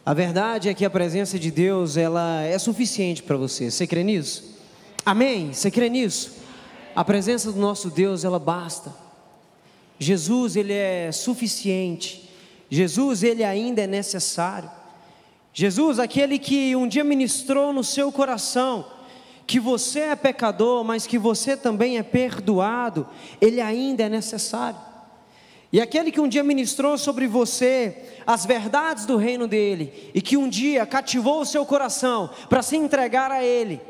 A verdade é que a presença de Deus, ela é suficiente para você. Você crê nisso? Amém? Você crê nisso? A presença do nosso Deus, ela basta. Jesus, ele é suficiente. Jesus, ele ainda é necessário. Jesus, aquele que um dia ministrou no seu coração que você é pecador, mas que você também é perdoado, ele ainda é necessário. E aquele que um dia ministrou sobre você as verdades do reino dele, e que um dia cativou o seu coração para se entregar a ele,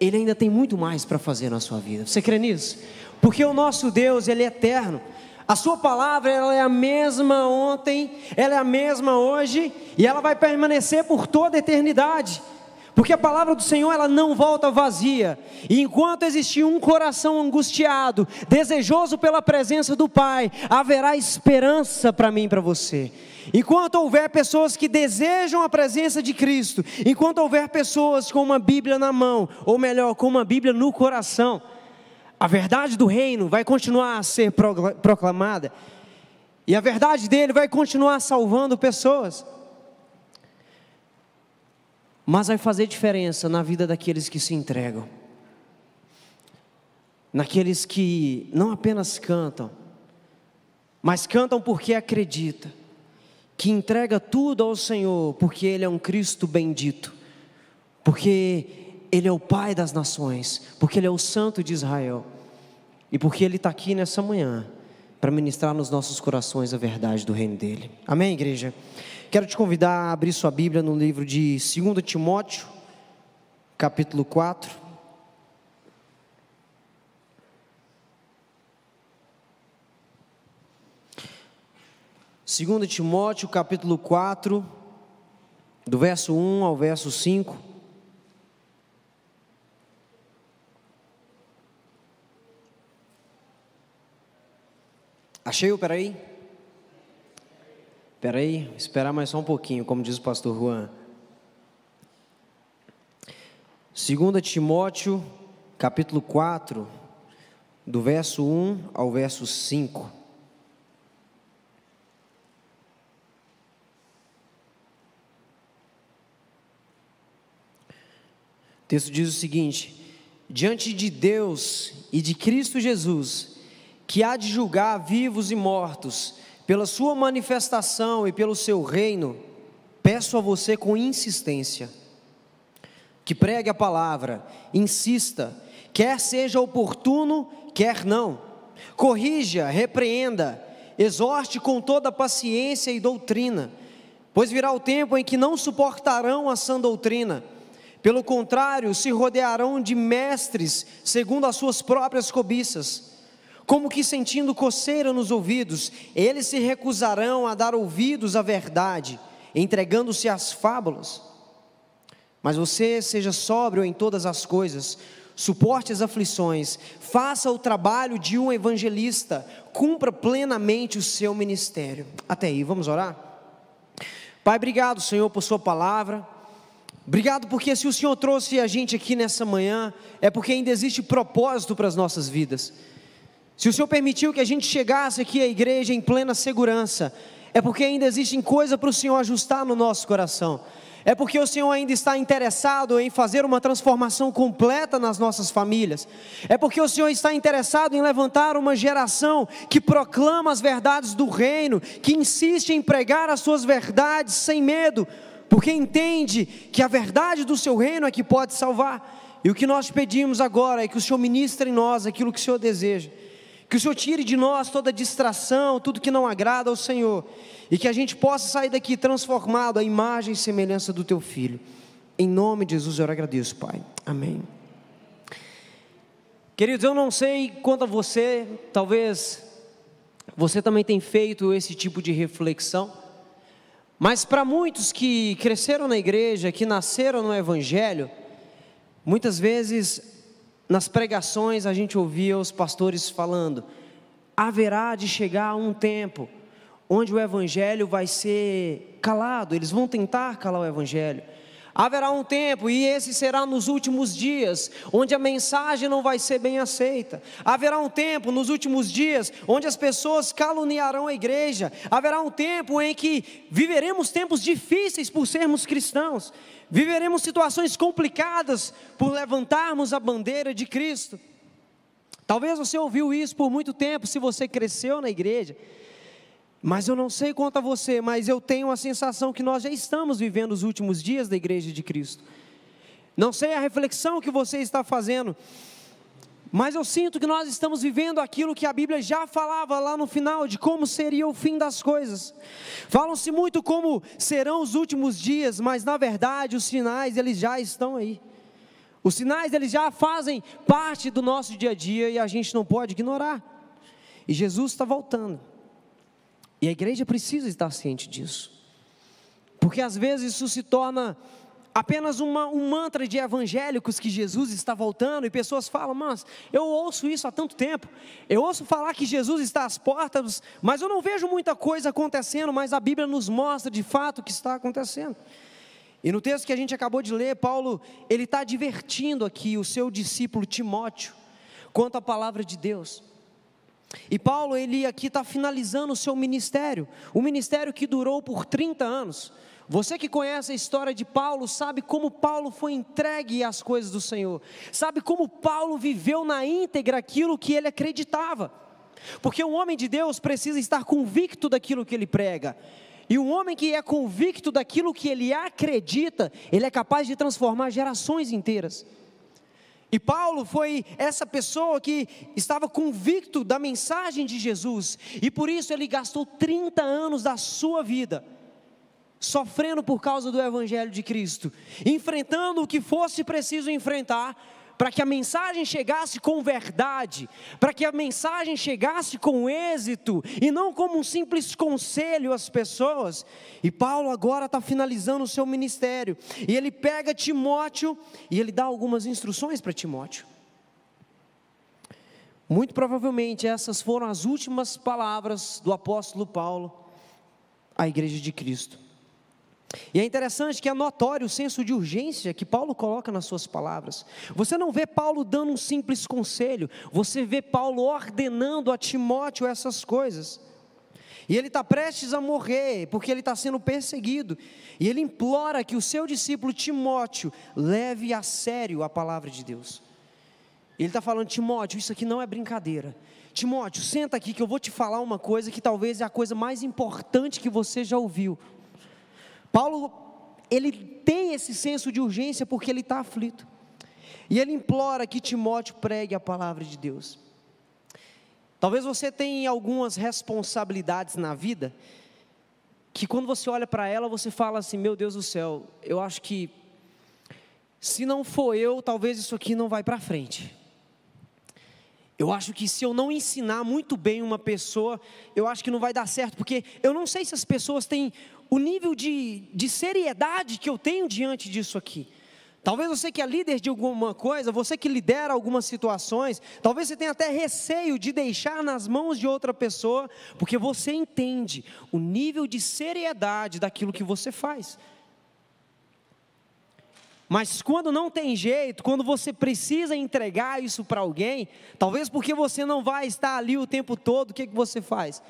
ele ainda tem muito mais para fazer na sua vida. Você crê nisso? Porque o nosso Deus, ele é eterno. A sua palavra, ela é a mesma ontem, ela é a mesma hoje, e ela vai permanecer por toda a eternidade. Porque a palavra do Senhor, ela não volta vazia. E enquanto existir um coração angustiado, desejoso pela presença do Pai, haverá esperança para mim e para você. Enquanto houver pessoas que desejam a presença de Cristo, enquanto houver pessoas com uma Bíblia na mão, ou melhor, com uma Bíblia no coração, a verdade do reino vai continuar a ser proclamada, e a verdade dele vai continuar salvando pessoas. Mas vai fazer diferença na vida daqueles que se entregam, naqueles que não apenas cantam, mas cantam porque acreditam, que entrega tudo ao Senhor, porque Ele é um Cristo bendito, porque Ele é o Pai das nações, porque Ele é o Santo de Israel, e porque Ele está aqui nessa manhã, para ministrar nos nossos corações a verdade do reino dEle. Amém, igreja? Quero te convidar a abrir sua Bíblia no livro de 2 Timóteo, capítulo 4. Segundo Timóteo, capítulo 4, do verso 1 ao verso 5. Achei-o? Peraí, esperar mais só um pouquinho, como diz o pastor Juan. 2 Timóteo, capítulo 4, do verso 1 ao verso 5. O texto diz o seguinte: diante de Deus e de Cristo Jesus, que há de julgar vivos e mortos, pela sua manifestação e pelo seu reino, peço a você com insistência, que pregue a palavra, insista, quer seja oportuno, quer não, corrija, repreenda, exorte com toda paciência e doutrina, pois virá o tempo em que não suportarão a sã doutrina, pelo contrário, se rodearão de mestres, segundo as suas próprias cobiças, como que sentindo coceira nos ouvidos, eles se recusarão a dar ouvidos à verdade, entregando-se às fábulas. Mas você seja sóbrio em todas as coisas, suporte as aflições, faça o trabalho de um evangelista, cumpra plenamente o seu ministério. Até aí, vamos orar? Pai, obrigado, Senhor, por sua palavra. Obrigado porque se o Senhor trouxe a gente aqui nessa manhã, é porque ainda existe propósito para as nossas vidas. Se o Senhor permitiu que a gente chegasse aqui à igreja em plena segurança, é porque ainda existe coisa para o Senhor ajustar no nosso coração. É porque o Senhor ainda está interessado em fazer uma transformação completa nas nossas famílias. É porque o Senhor está interessado em levantar uma geração que proclama as verdades do reino, que insiste em pregar as suas verdades sem medo, porque entende que a verdade do seu reino é que pode salvar. E o que nós pedimos agora é que o Senhor ministre em nós aquilo que o Senhor deseja. Que o Senhor tire de nós toda distração, tudo que não agrada ao Senhor, e que a gente possa sair daqui transformado à imagem e semelhança do Teu Filho. Em nome de Jesus eu agradeço, Pai. Amém. Queridos, eu não sei quanto a você, talvez você também tenha feito esse tipo de reflexão, mas para muitos que cresceram na igreja, que nasceram no Evangelho, muitas vezes nas pregações a gente ouvia os pastores falando: haverá de chegar um tempo onde o Evangelho vai ser calado, eles vão tentar calar o Evangelho. Haverá um tempo, e esse será nos últimos dias, onde a mensagem não vai ser bem aceita. Haverá um tempo nos últimos dias, onde as pessoas caluniarão a igreja. Haverá um tempo em que viveremos tempos difíceis por sermos cristãos. Viveremos situações complicadas por levantarmos a bandeira de Cristo. Talvez você ouviu isso por muito tempo, se você cresceu na igreja. Mas eu não sei quanto a você, mas eu tenho a sensação que nós já estamos vivendo os últimos dias da igreja de Cristo. Não sei a reflexão que você está fazendo, mas eu sinto que nós estamos vivendo aquilo que a Bíblia já falava lá no final, de como seria o fim das coisas. Falam-se muito como serão os últimos dias, mas na verdade os sinais eles já estão aí. Os sinais eles já fazem parte do nosso dia a dia e a gente não pode ignorar. E Jesus está voltando. E a igreja precisa estar ciente disso, porque às vezes isso se torna apenas um mantra de evangélicos que Jesus está voltando, e pessoas falam, mas eu ouço isso há tanto tempo, eu ouço falar que Jesus está às portas, mas eu não vejo muita coisa acontecendo, mas a Bíblia nos mostra de fato o que está acontecendo. E no texto que a gente acabou de ler, Paulo, ele está advertindo aqui o seu discípulo Timóteo, quanto à palavra de Deus. E Paulo, ele aqui está finalizando o seu ministério, o ministério que durou por 30 anos. Você que conhece a história de Paulo, sabe como Paulo foi entregue às coisas do Senhor, sabe como Paulo viveu na íntegra aquilo que ele acreditava, porque um homem de Deus precisa estar convicto daquilo que ele prega, e um homem que é convicto daquilo que ele acredita, ele é capaz de transformar gerações inteiras. E Paulo foi essa pessoa que estava convicto da mensagem de Jesus, e por isso ele gastou 30 anos da sua vida, sofrendo por causa do Evangelho de Cristo, enfrentando o que fosse preciso enfrentar, para que a mensagem chegasse com verdade, para que a mensagem chegasse com êxito, e não como um simples conselho às pessoas. E Paulo agora está finalizando o seu ministério, e ele pega Timóteo, e ele dá algumas instruções para Timóteo. Muito provavelmente essas foram as últimas palavras do apóstolo Paulo à igreja de Cristo. E é interessante que é notório o senso de urgência que Paulo coloca nas suas palavras. Você não vê Paulo dando um simples conselho, você vê Paulo ordenando a Timóteo essas coisas. E ele está prestes a morrer, porque ele está sendo perseguido, e ele implora que o seu discípulo Timóteo leve a sério a palavra de Deus. Ele está falando, Timóteo, isso aqui não é brincadeira. Timóteo, senta aqui que eu vou te falar uma coisa que talvez é a coisa mais importante que você já ouviu. Paulo, ele tem esse senso de urgência porque ele está aflito, e ele implora que Timóteo pregue a palavra de Deus. Talvez você tenha algumas responsabilidades na vida, que quando você olha para ela, você fala assim, meu Deus do céu, eu acho que, se não for eu, talvez isso aqui não vai para frente. Eu acho que se eu não ensinar muito bem uma pessoa, eu acho que não vai dar certo, porque eu não sei se as pessoas têm o nível de seriedade que eu tenho diante disso aqui. Talvez você que é líder de alguma coisa, você que lidera algumas situações, talvez você tenha até receio de deixar nas mãos de outra pessoa, porque você entende o nível de seriedade daquilo que você faz. Mas quando não tem jeito, quando você precisa entregar isso para alguém, talvez porque você não vai estar ali o tempo todo, o que você faz?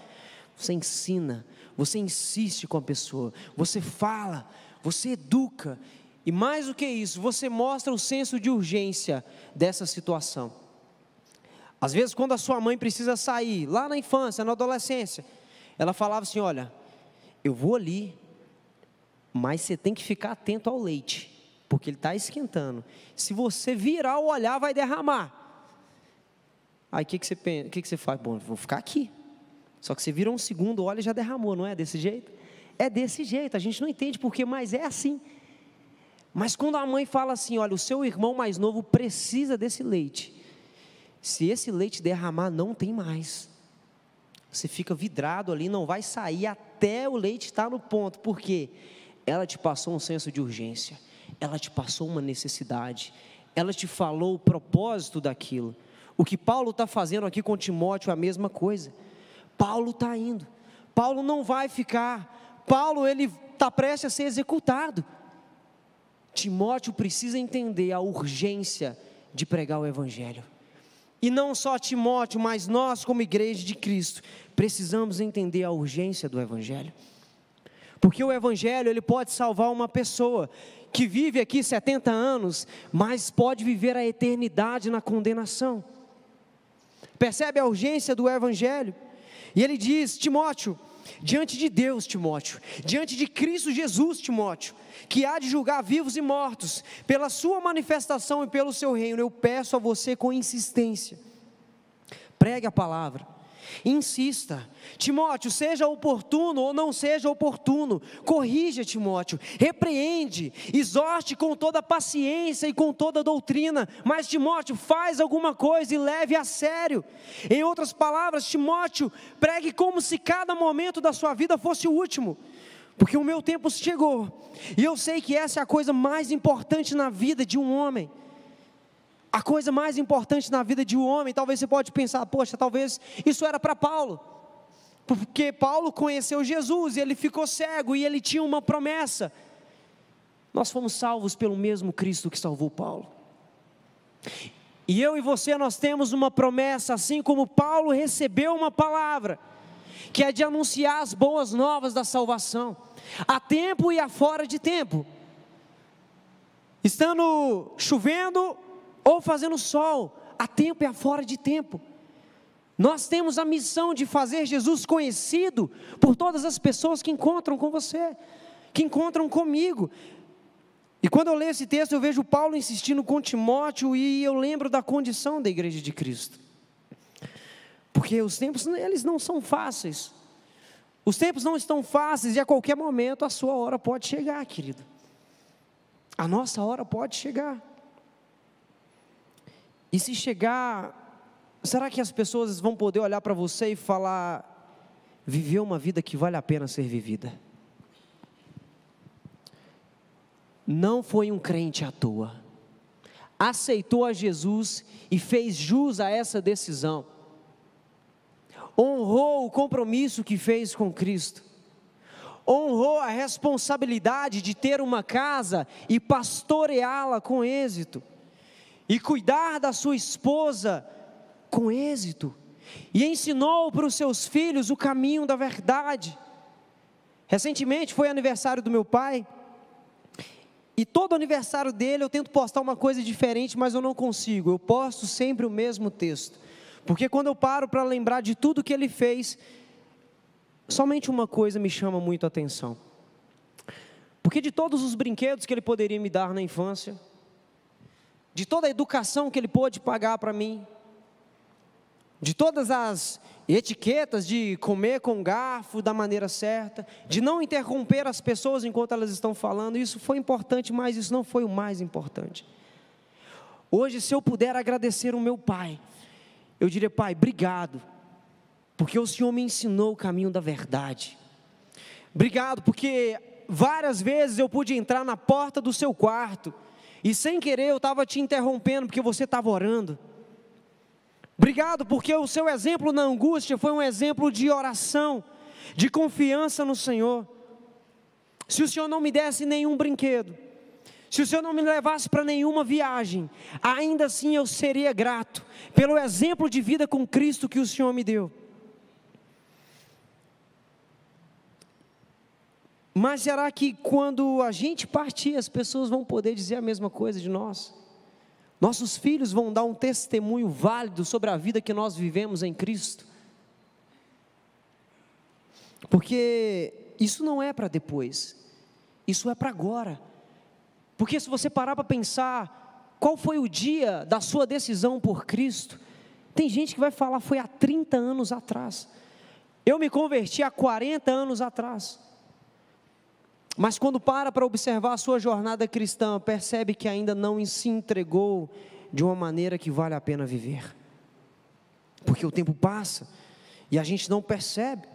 Você ensina, você insiste com a pessoa, você fala, você educa, e mais do que isso, você mostra o senso de urgência dessa situação. Às vezes quando a sua mãe precisa sair, lá na infância, na adolescência, ela falava assim, olha, eu vou ali, mas você tem que ficar atento ao leite, porque ele está esquentando, se você virar o olhar vai derramar. Aí o que você pensa, o que você faz? Bom, vou ficar aqui. Só que você vira um segundo, olha e já derramou, não é desse jeito? É desse jeito, a gente não entende porquê, mas é assim. Mas quando a mãe fala assim, olha, o seu irmão mais novo precisa desse leite, se esse leite derramar, não tem mais. Você fica vidrado ali, não vai sair até o leite estar no ponto, porque ela te passou um senso de urgência, ela te passou uma necessidade, ela te falou o propósito daquilo. O que Paulo está fazendo aqui com Timóteo é a mesma coisa. Paulo está indo, Paulo não vai ficar, Paulo ele está prestes a ser executado. Timóteo precisa entender a urgência de pregar o Evangelho. E não só Timóteo, mas nós como igreja de Cristo, precisamos entender a urgência do Evangelho. Porque o Evangelho, ele pode salvar uma pessoa que vive aqui 70 anos, mas pode viver a eternidade na condenação. Percebe a urgência do Evangelho? E ele diz: Timóteo, diante de Deus, Timóteo, diante de Cristo Jesus, Timóteo, que há de julgar vivos e mortos, pela sua manifestação e pelo seu reino, eu peço a você com insistência, pregue a palavra, insista. Timóteo, seja oportuno ou não seja oportuno, corrija, Timóteo, repreende, exorte com toda paciência e com toda doutrina, mas Timóteo, faz alguma coisa e leve a sério. Em outras palavras, Timóteo, pregue como se cada momento da sua vida fosse o último, porque o meu tempo chegou, e eu sei que essa é a coisa mais importante na vida de um homem. A coisa mais importante na vida de um homem. Talvez você pode pensar: poxa, talvez isso era para Paulo, porque Paulo conheceu Jesus, e ele ficou cego, e ele tinha uma promessa. Nós fomos salvos pelo mesmo Cristo que salvou Paulo, e eu e você, nós temos uma promessa, assim como Paulo recebeu uma palavra, que é de anunciar as boas novas da salvação, a tempo e a fora de tempo, estando chovendo ou fazendo sol, a tempo e a fora de tempo. Nós temos a missão de fazer Jesus conhecido por todas as pessoas que encontram com você, que encontram comigo. E quando eu leio esse texto, eu vejo Paulo insistindo com Timóteo, e eu lembro da condição da igreja de Cristo, porque os tempos, eles não são fáceis, os tempos não estão fáceis, e a qualquer momento a sua hora pode chegar, querido, a nossa hora pode chegar. E se chegar, será que as pessoas vão poder olhar para você e falar: viveu uma vida que vale a pena ser vivida? Não foi um crente à toa, aceitou a Jesus e fez jus a essa decisão, honrou o compromisso que fez com Cristo, honrou a responsabilidade de ter uma casa e pastoreá-la com êxito, e cuidar da sua esposa com êxito, e ensinou para os seus filhos o caminho da verdade. Recentemente foi aniversário do meu pai, e todo aniversário dele eu tento postar uma coisa diferente, mas eu não consigo. Eu posto sempre o mesmo texto, porque quando eu paro para lembrar de tudo que ele fez, somente uma coisa me chama muito a atenção, porque de todos os brinquedos que ele poderia me dar na infância, de toda a educação que ele pôde pagar para mim, de todas as etiquetas de comer com garfo da maneira certa, de não interromper as pessoas enquanto elas estão falando, isso foi importante, mas isso não foi o mais importante. Hoje, se eu puder agradecer o meu pai, eu diria: pai, obrigado, porque o Senhor me ensinou o caminho da verdade. Obrigado, porque várias vezes eu pude entrar na porta do seu quarto, e sem querer eu estava te interrompendo, porque você estava orando. Obrigado, porque o seu exemplo na angústia foi um exemplo de oração, de confiança no Senhor. Se o Senhor não me desse nenhum brinquedo, se o Senhor não me levasse para nenhuma viagem, ainda assim eu seria grato, pelo exemplo de vida com Cristo que o Senhor me deu. Mas será que quando a gente partir, as pessoas vão poder dizer a mesma coisa de nós? Nossos filhos vão dar um testemunho válido sobre a vida que nós vivemos em Cristo? Porque isso não é para depois, isso é para agora. Porque se você parar para pensar, qual foi o dia da sua decisão por Cristo? Tem gente que vai falar: foi há 30 anos atrás. Eu me converti há 40 anos atrás. Mas quando para observar a sua jornada cristã, percebe que ainda não se entregou de uma maneira que vale a pena viver. Porque o tempo passa e a gente não percebe.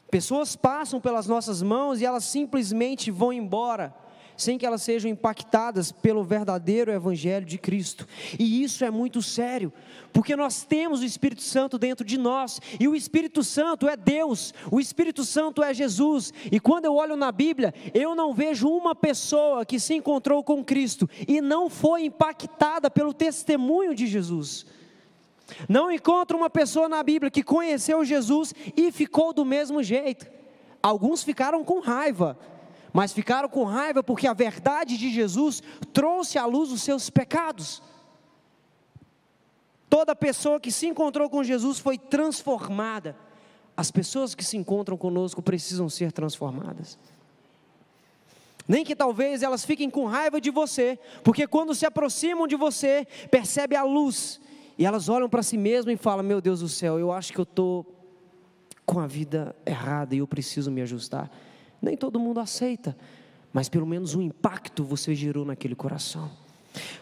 Pessoas passam pelas nossas mãos e elas simplesmente vão embora, sem que elas sejam impactadas pelo verdadeiro Evangelho de Cristo. E isso é muito sério, porque nós temos o Espírito Santo dentro de nós, e o Espírito Santo é Deus, o Espírito Santo é Jesus. E quando eu olho na Bíblia, eu não vejo uma pessoa que se encontrou com Cristo e não foi impactada pelo testemunho de Jesus. Não encontro uma pessoa na Bíblia que conheceu Jesus e ficou do mesmo jeito. Alguns ficaram com raiva, mas ficaram com raiva porque a verdade de Jesus trouxe à luz os seus pecados. Toda pessoa que se encontrou com Jesus foi transformada. As pessoas que se encontram conosco precisam ser transformadas. Nem que talvez elas fiquem com raiva de você, porque quando se aproximam de você, percebe a luz, e elas olham para si mesmas e falam: meu Deus do céu, eu acho que eu estou com a vida errada e eu preciso me ajustar. Nem todo mundo aceita, mas pelo menos um impacto você gerou naquele coração.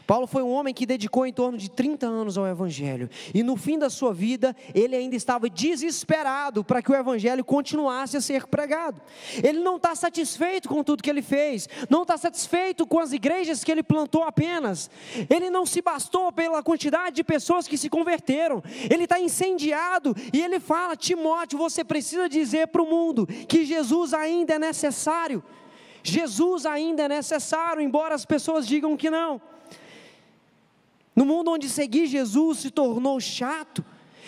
Paulo foi um homem que dedicou em torno de 30 anos ao Evangelho, e no fim da sua vida, ele ainda estava desesperado para que o Evangelho continuasse a ser pregado. Ele não está satisfeito com tudo que ele fez, não está satisfeito com as igrejas que ele plantou apenas, ele não se bastou pela quantidade de pessoas que se converteram, ele está incendiado, e ele fala: Timóteo, você precisa dizer para o mundo que Jesus ainda é necessário. Jesus ainda é necessário, embora as pessoas digam que não. No mundo onde seguir Jesus se tornou chato,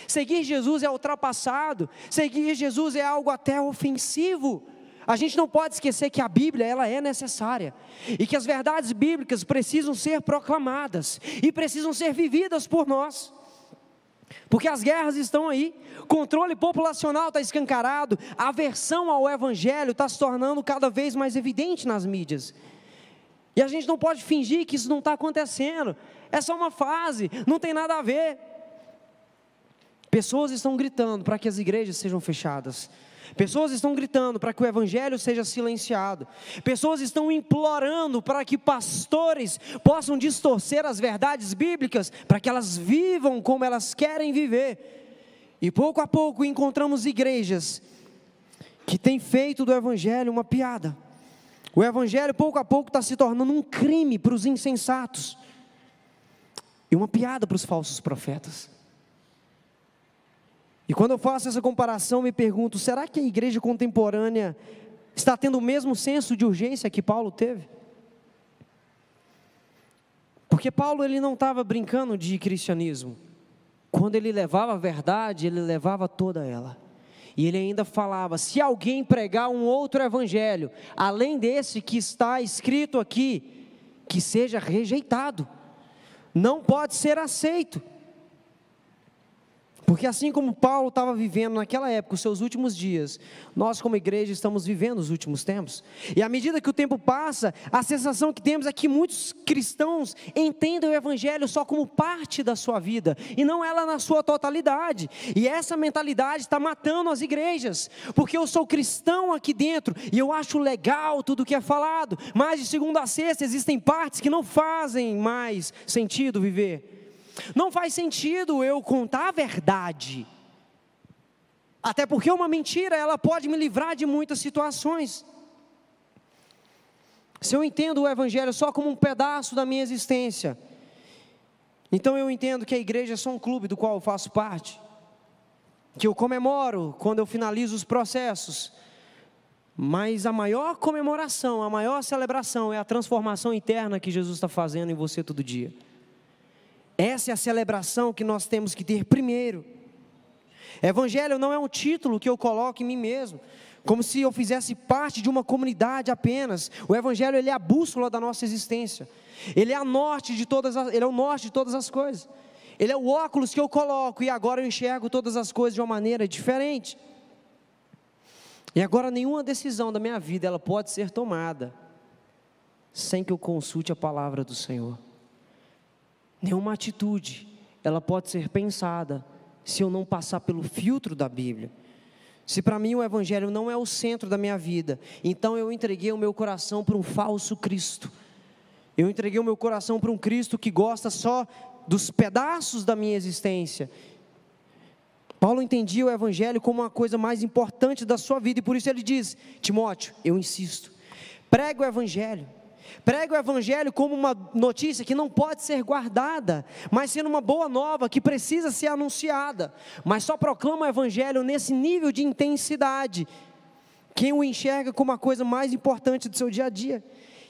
seguir Jesus é ultrapassado, seguir Jesus é algo até ofensivo, a gente não pode esquecer que a Bíblia, ela é necessária, e que as verdades bíblicas precisam ser proclamadas, e precisam ser vividas por nós, porque as guerras estão aí, controle populacional está escancarado, a aversão ao Evangelho está se tornando cada vez mais evidente nas mídias, e a gente não pode fingir que isso não está acontecendo. É só uma fase, não tem nada a ver. Pessoas estão gritando para que as igrejas sejam fechadas. Pessoas estão gritando para que o Evangelho seja silenciado. Pessoas estão implorando para que pastores possam distorcer as verdades bíblicas, para que elas vivam como elas querem viver. E pouco a pouco encontramos igrejas que têm feito do Evangelho uma piada. O Evangelho pouco a pouco está se tornando um crime para os insensatos e uma piada para os falsos profetas. E quando eu faço essa comparação, me pergunto: será que a igreja contemporânea está tendo o mesmo senso de urgência que Paulo teve? Porque Paulo, ele não estava brincando de cristianismo. Quando ele levava a verdade, ele levava toda ela. E ele ainda falava: se alguém pregar um outro evangelho, além desse que está escrito aqui, que seja rejeitado, não pode ser aceito. Porque assim como Paulo estava vivendo naquela época os seus últimos dias, nós como igreja estamos vivendo os últimos tempos. E à medida que o tempo passa, a sensação que temos é que muitos cristãos entendem o Evangelho só como parte da sua vida, e não ela na sua totalidade. E essa mentalidade está matando as igrejas, porque eu sou cristão aqui dentro, e eu acho legal tudo que é falado, mas de segunda a sexta existem partes que não fazem mais sentido viver. Não faz sentido eu contar a verdade, até porque uma mentira, ela pode me livrar de muitas situações. Se eu entendo o Evangelho só como um pedaço da minha existência, então eu entendo que a igreja é só um clube do qual eu faço parte, que eu comemoro quando eu finalizo os processos, mas a maior comemoração, a maior celebração é a transformação interna que Jesus está fazendo em você todo dia. Essa é a celebração que nós temos que ter primeiro. Evangelho não é um título que eu coloco em mim mesmo, como se eu fizesse parte de uma comunidade apenas. O Evangelho, ele é a bússola da nossa existência. Ele é o norte de todas as coisas. Ele é o óculos que eu coloco e agora eu enxergo todas as coisas de uma maneira diferente. E agora nenhuma decisão da minha vida, ela pode ser tomada sem que eu consulte a palavra do Senhor. Nenhuma atitude, ela pode ser pensada se eu não passar pelo filtro da Bíblia. Se para mim o Evangelho não é o centro da minha vida, então eu entreguei o meu coração para um falso Cristo. Eu entreguei o meu coração para um Cristo que gosta só dos pedaços da minha existência. Paulo entendia o Evangelho como uma coisa mais importante da sua vida, e por isso ele diz: Timóteo, eu insisto, prega o Evangelho. Prega o evangelho como uma notícia que não pode ser guardada, mas sendo uma boa nova que precisa ser anunciada. Mas só proclama o evangelho nesse nível de intensidade quem o enxerga como a coisa mais importante do seu dia a dia.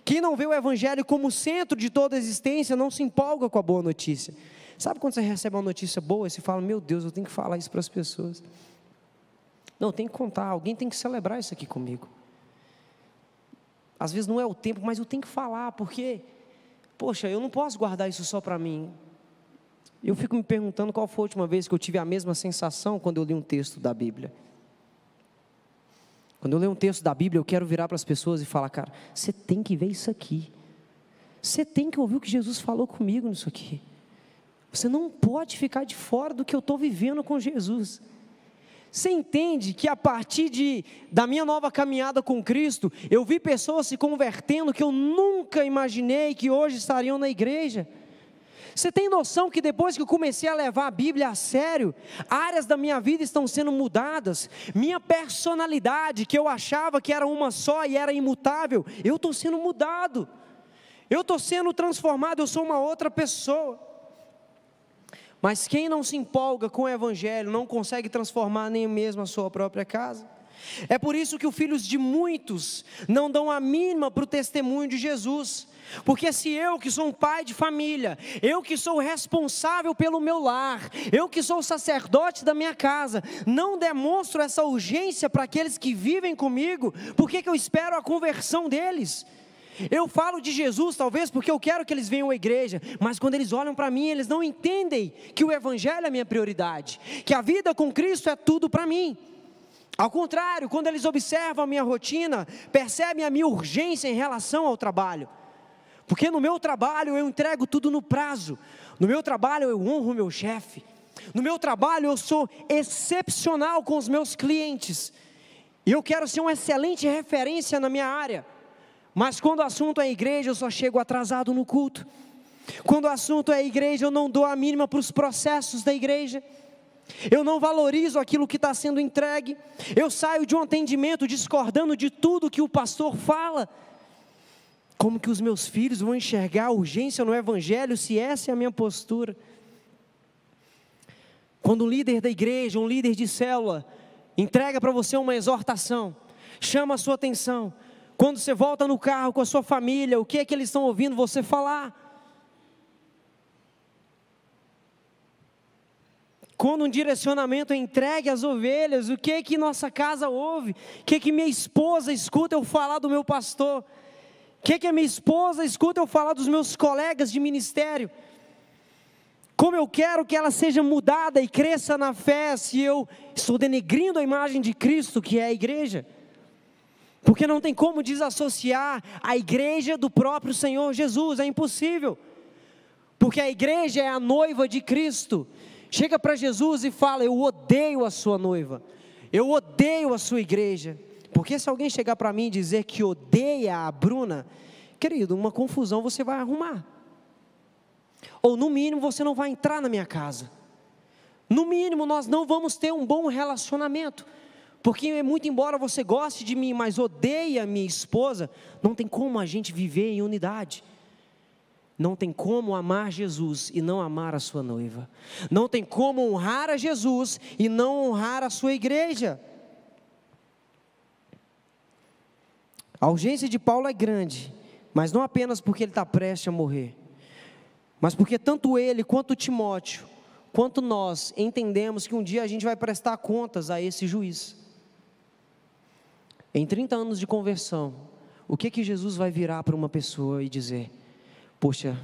Quem não vê o evangelho como o centro de toda a existência não se empolga com a boa notícia. Sabe quando você recebe uma notícia boa e você fala: meu Deus, eu tenho que falar isso para as pessoas. Não, eu tenho que contar, alguém tem que celebrar isso aqui comigo. Às vezes não é o tempo, mas eu tenho que falar, porque, poxa, eu não posso guardar isso só para mim. Eu fico me perguntando qual foi a última vez que eu tive a mesma sensação quando eu li um texto da Bíblia. Quando eu leio um texto da Bíblia, eu quero virar para as pessoas e falar: cara, você tem que ver isso aqui. Você tem que ouvir o que Jesus falou comigo nisso aqui. Você não pode ficar de fora do que eu estou vivendo com Jesus. Você entende que a partir da minha nova caminhada com Cristo, eu vi pessoas se convertendo que eu nunca imaginei que hoje estariam na igreja? Você tem noção que depois que eu comecei a levar a Bíblia a sério, áreas da minha vida estão sendo mudadas? Minha personalidade, que eu achava que era uma só e era imutável, eu estou sendo mudado. Eu estou sendo transformado, eu sou uma outra pessoa. Mas quem não se empolga com o evangelho não consegue transformar nem mesmo a sua própria casa. É por isso que os filhos de muitos não dão a mínima para o testemunho de Jesus. Porque se eu, que sou um pai de família, eu que sou responsável pelo meu lar, eu que sou o sacerdote da minha casa, não demonstro essa urgência para aqueles que vivem comigo, por que eu espero a conversão deles? Eu falo de Jesus talvez porque eu quero que eles venham à igreja, mas quando eles olham para mim, eles não entendem que o evangelho é a minha prioridade, que a vida com Cristo é tudo para mim. Ao contrário, quando eles observam a minha rotina, percebem a minha urgência em relação ao trabalho, porque no meu trabalho eu entrego tudo no prazo, no meu trabalho eu honro o meu chefe, no meu trabalho eu sou excepcional com os meus clientes, e eu quero ser uma excelente referência na minha área. Mas quando o assunto é igreja, eu só chego atrasado no culto. Quando o assunto é igreja, eu não dou a mínima para os processos da igreja. Eu não valorizo aquilo que está sendo entregue. Eu saio de um atendimento discordando de tudo que o pastor fala. Como que os meus filhos vão enxergar a urgência no evangelho se essa é a minha postura? Quando um líder da igreja, um líder de célula, entrega para você uma exortação, chama a sua atenção, quando você volta no carro com a sua família, o que é que eles estão ouvindo você falar? Quando um direcionamento é entregue às ovelhas, o que é que nossa casa ouve? O que é que minha esposa escuta eu falar do meu pastor? O que é que a minha esposa escuta eu falar dos meus colegas de ministério? Como eu quero que ela seja mudada e cresça na fé, se eu estou denegrindo a imagem de Cristo, que é a igreja? Porque não tem como desassociar a igreja do próprio Senhor Jesus, é impossível. Porque a igreja é a noiva de Cristo. Chega para Jesus e fala: eu odeio a sua noiva, eu odeio a sua igreja. Porque se alguém chegar para mim e dizer que odeia a Bruna, querido, uma confusão você vai arrumar. Ou no mínimo você não vai entrar na minha casa. No mínimo nós não vamos ter um bom relacionamento. Porque muito embora você goste de mim, mas odeia minha esposa, não tem como a gente viver em unidade. Não tem como amar Jesus e não amar a sua noiva. Não tem como honrar a Jesus e não honrar a sua igreja. A urgência de Paulo é grande, mas não apenas porque ele está prestes a morrer, mas porque tanto ele quanto Timóteo, quanto nós, entendemos que um dia a gente vai prestar contas a esse juiz. Em 30 anos de conversão, o que Jesus vai virar para uma pessoa e dizer: poxa,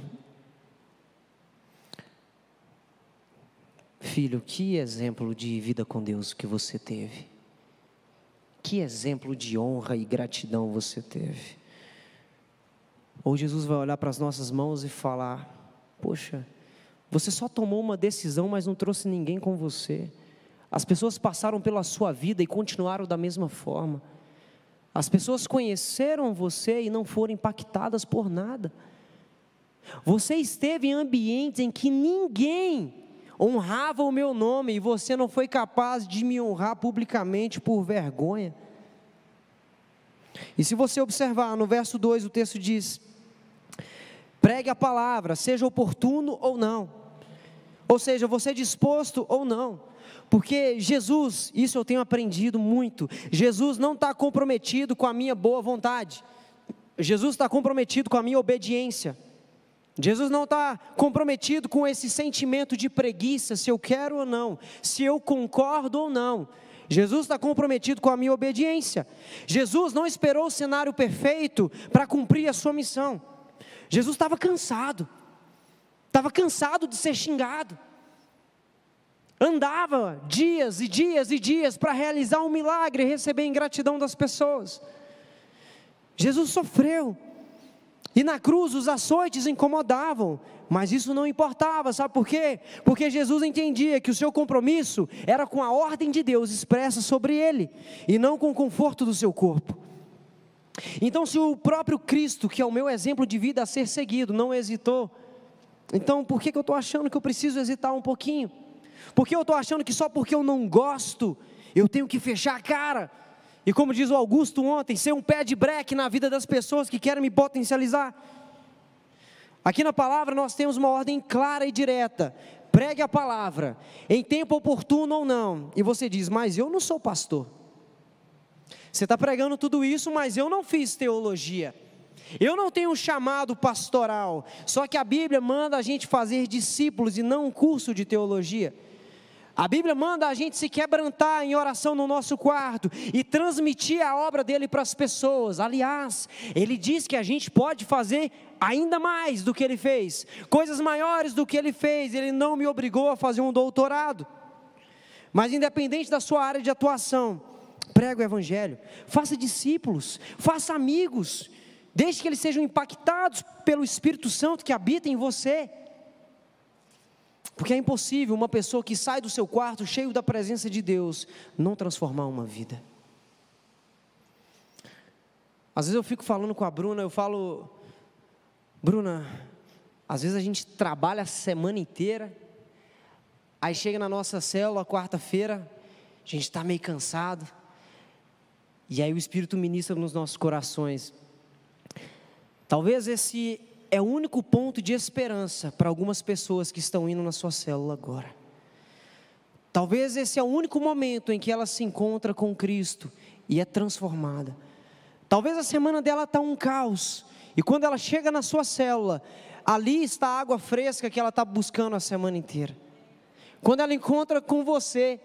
filho, que exemplo de vida com Deus que você teve, que exemplo de honra e gratidão você teve. Ou Jesus vai olhar para as nossas mãos e falar: poxa, você só tomou uma decisão, mas não trouxe ninguém com você. As pessoas passaram pela sua vida e continuaram da mesma forma. As pessoas conheceram você e não foram impactadas por nada. Você esteve em ambientes em que ninguém honrava o meu nome e você não foi capaz de me honrar publicamente por vergonha. E se você observar no verso 2, o texto diz: pregue a palavra, seja oportuno ou não. Ou seja, você disposto ou não. Porque Jesus, isso eu tenho aprendido muito, Jesus não está comprometido com a minha boa vontade. Jesus está comprometido com a minha obediência. Jesus não está comprometido com esse sentimento de preguiça, se eu quero ou não, se eu concordo ou não. Jesus está comprometido com a minha obediência. Jesus não esperou o cenário perfeito para cumprir a sua missão. Jesus estava cansado de ser xingado. Andava dias e dias e dias para realizar um milagre e receber a ingratidão das pessoas. Jesus sofreu, e na cruz os açoites incomodavam, mas isso não importava, sabe por quê? Porque Jesus entendia que o seu compromisso era com a ordem de Deus expressa sobre ele, e não com o conforto do seu corpo. Então, se o próprio Cristo, que é o meu exemplo de vida a ser seguido, não hesitou, então por que eu estou achando que eu preciso hesitar um pouquinho? Por que eu estou achando que só porque eu não gosto, eu tenho que fechar a cara? E como diz o Augusto ontem, ser um pé de breque na vida das pessoas que querem me potencializar. Aqui na palavra nós temos uma ordem clara e direta: pregue a palavra, em tempo oportuno ou não. E você diz, mas eu não sou pastor. Você está pregando tudo isso, mas eu não fiz teologia. Eu não tenho um chamado pastoral. Só que a Bíblia manda a gente fazer discípulos e não um curso de teologia. A Bíblia manda a gente se quebrantar em oração no nosso quarto e transmitir a obra dele para as pessoas. Aliás, ele diz que a gente pode fazer ainda mais do que ele fez, coisas maiores do que ele fez. Ele não me obrigou a fazer um doutorado, mas independente da sua área de atuação, pregue o evangelho, faça discípulos, faça amigos, deixe que eles sejam impactados pelo Espírito Santo que habita em você. Porque é impossível uma pessoa que sai do seu quarto cheio da presença de Deus não transformar uma vida. Às vezes eu fico falando com a Bruna, eu falo, Bruna, às vezes a gente trabalha a semana inteira, aí chega na nossa célula, quarta-feira, a gente está meio cansado, e aí o Espírito ministra nos nossos corações. Talvez esse é o único ponto de esperança para algumas pessoas que estão indo na sua célula agora. Talvez esse é o único momento em que ela se encontra com Cristo e é transformada. Talvez a semana dela está um caos, e quando ela chega na sua célula, ali está a água fresca que ela está buscando a semana inteira. Quando ela encontra com você,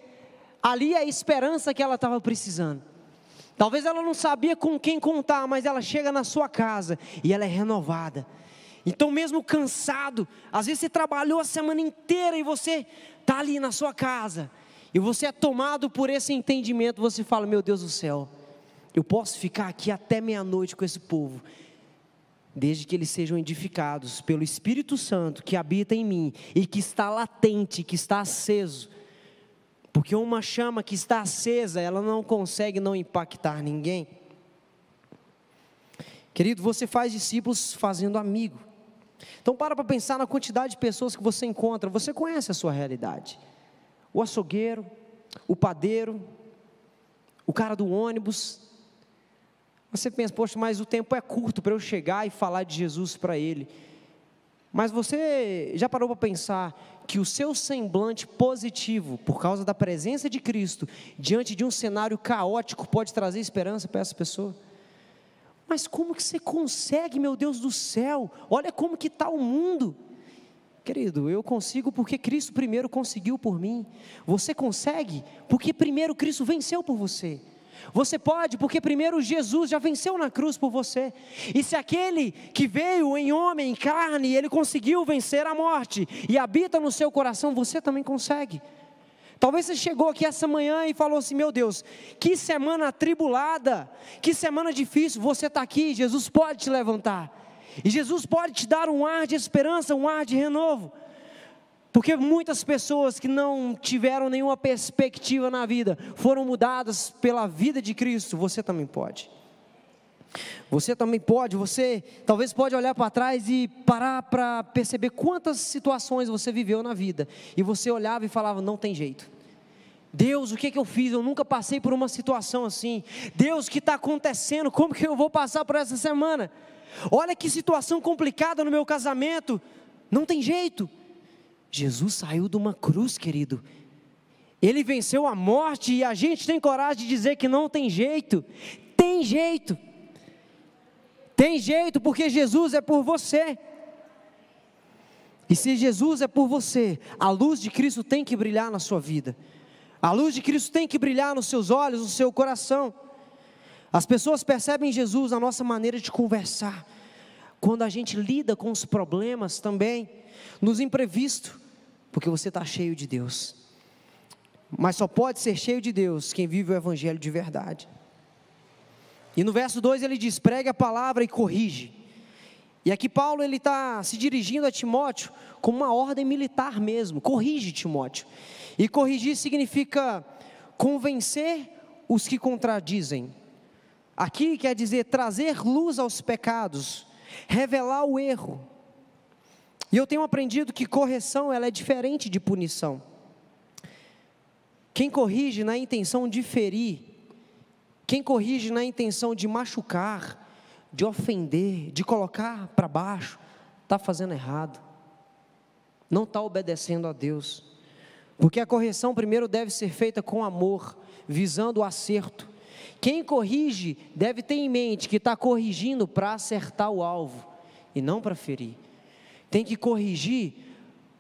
ali é a esperança que ela estava precisando. Talvez ela não sabia com quem contar, mas ela chega na sua casa e ela é renovada. Então mesmo cansado, às vezes você trabalhou a semana inteira e você está ali na sua casa, e você é tomado por esse entendimento, você fala, meu Deus do céu, eu posso ficar aqui até meia-noite com esse povo, desde que eles sejam edificados pelo Espírito Santo que habita em mim, e que está latente, que está aceso, porque uma chama que está acesa, ela não consegue não impactar ninguém. Querido, você faz discípulos fazendo amigo. Então para pensar na quantidade de pessoas que você encontra. Você conhece a sua realidade. O açougueiro, o padeiro, o cara do ônibus. Você pensa, poxa, mas o tempo é curto para eu chegar e falar de Jesus para ele. Mas você já parou para pensar que o seu semblante positivo, por causa da presença de Cristo, diante de um cenário caótico, pode trazer esperança para essa pessoa? Mas como que você consegue, meu Deus do céu? Olha como que está o mundo. Querido, eu consigo porque Cristo primeiro conseguiu por mim. Você consegue porque primeiro Cristo venceu por você. Você pode porque primeiro Jesus já venceu na cruz por você. E se aquele que veio em homem, em carne, ele conseguiu vencer a morte e habita no seu coração, você também consegue. Talvez você chegou aqui essa manhã e falou assim, meu Deus, que semana atribulada, que semana difícil. Você está aqui, Jesus pode te levantar, e Jesus pode te dar um ar de esperança, um ar de renovo. Porque muitas pessoas que não tiveram nenhuma perspectiva na vida, foram mudadas pela vida de Cristo. Você também pode. Você também pode, você talvez pode olhar para trás e parar para perceber quantas situações você viveu na vida, e você olhava e falava, não tem jeito, Deus, o que que eu fiz? Eu nunca passei por uma situação assim. Deus, o que está acontecendo? Como que eu vou passar por essa semana? Olha que situação complicada no meu casamento. Não tem jeito. Jesus saiu de uma cruz, querido. Ele venceu a morte e a gente tem coragem de dizer que não tem jeito. Tem jeito. Tem jeito, porque Jesus é por você. E se Jesus é por você, a luz de Cristo tem que brilhar na sua vida. A luz de Cristo tem que brilhar nos seus olhos, no seu coração. As pessoas percebem Jesus na nossa maneira de conversar, quando a gente lida com os problemas também, nos imprevistos, porque você está cheio de Deus. Mas só pode ser cheio de Deus quem vive o Evangelho de verdade. E no verso 2 ele diz: pregue a palavra e corrige. E aqui Paulo ele está se dirigindo a Timóteo como uma ordem militar mesmo. Corrige, Timóteo. E corrigir significa convencer os que contradizem. Aqui quer dizer trazer luz aos pecados, revelar o erro. E eu tenho aprendido que correção ela é diferente de punição. Quem corrige na intenção de ferir, quem corrige na intenção de machucar, de ofender, de colocar para baixo, está fazendo errado, não está obedecendo a Deus. Porque a correção primeiro deve ser feita com amor, visando o acerto. Quem corrige deve ter em mente que está corrigindo para acertar o alvo e não para ferir. Tem que corrigir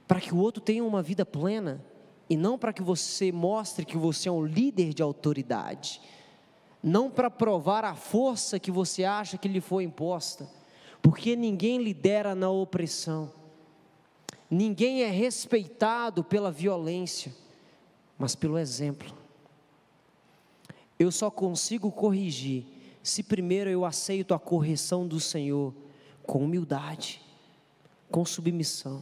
para que o outro tenha uma vida plena e não para que você mostre que você é um líder de autoridade, não para provar a força que você acha que lhe foi imposta, porque ninguém lidera na opressão. Ninguém é respeitado pela violência, mas pelo exemplo. Eu só consigo corrigir se primeiro eu aceito a correção do Senhor com humildade, com submissão,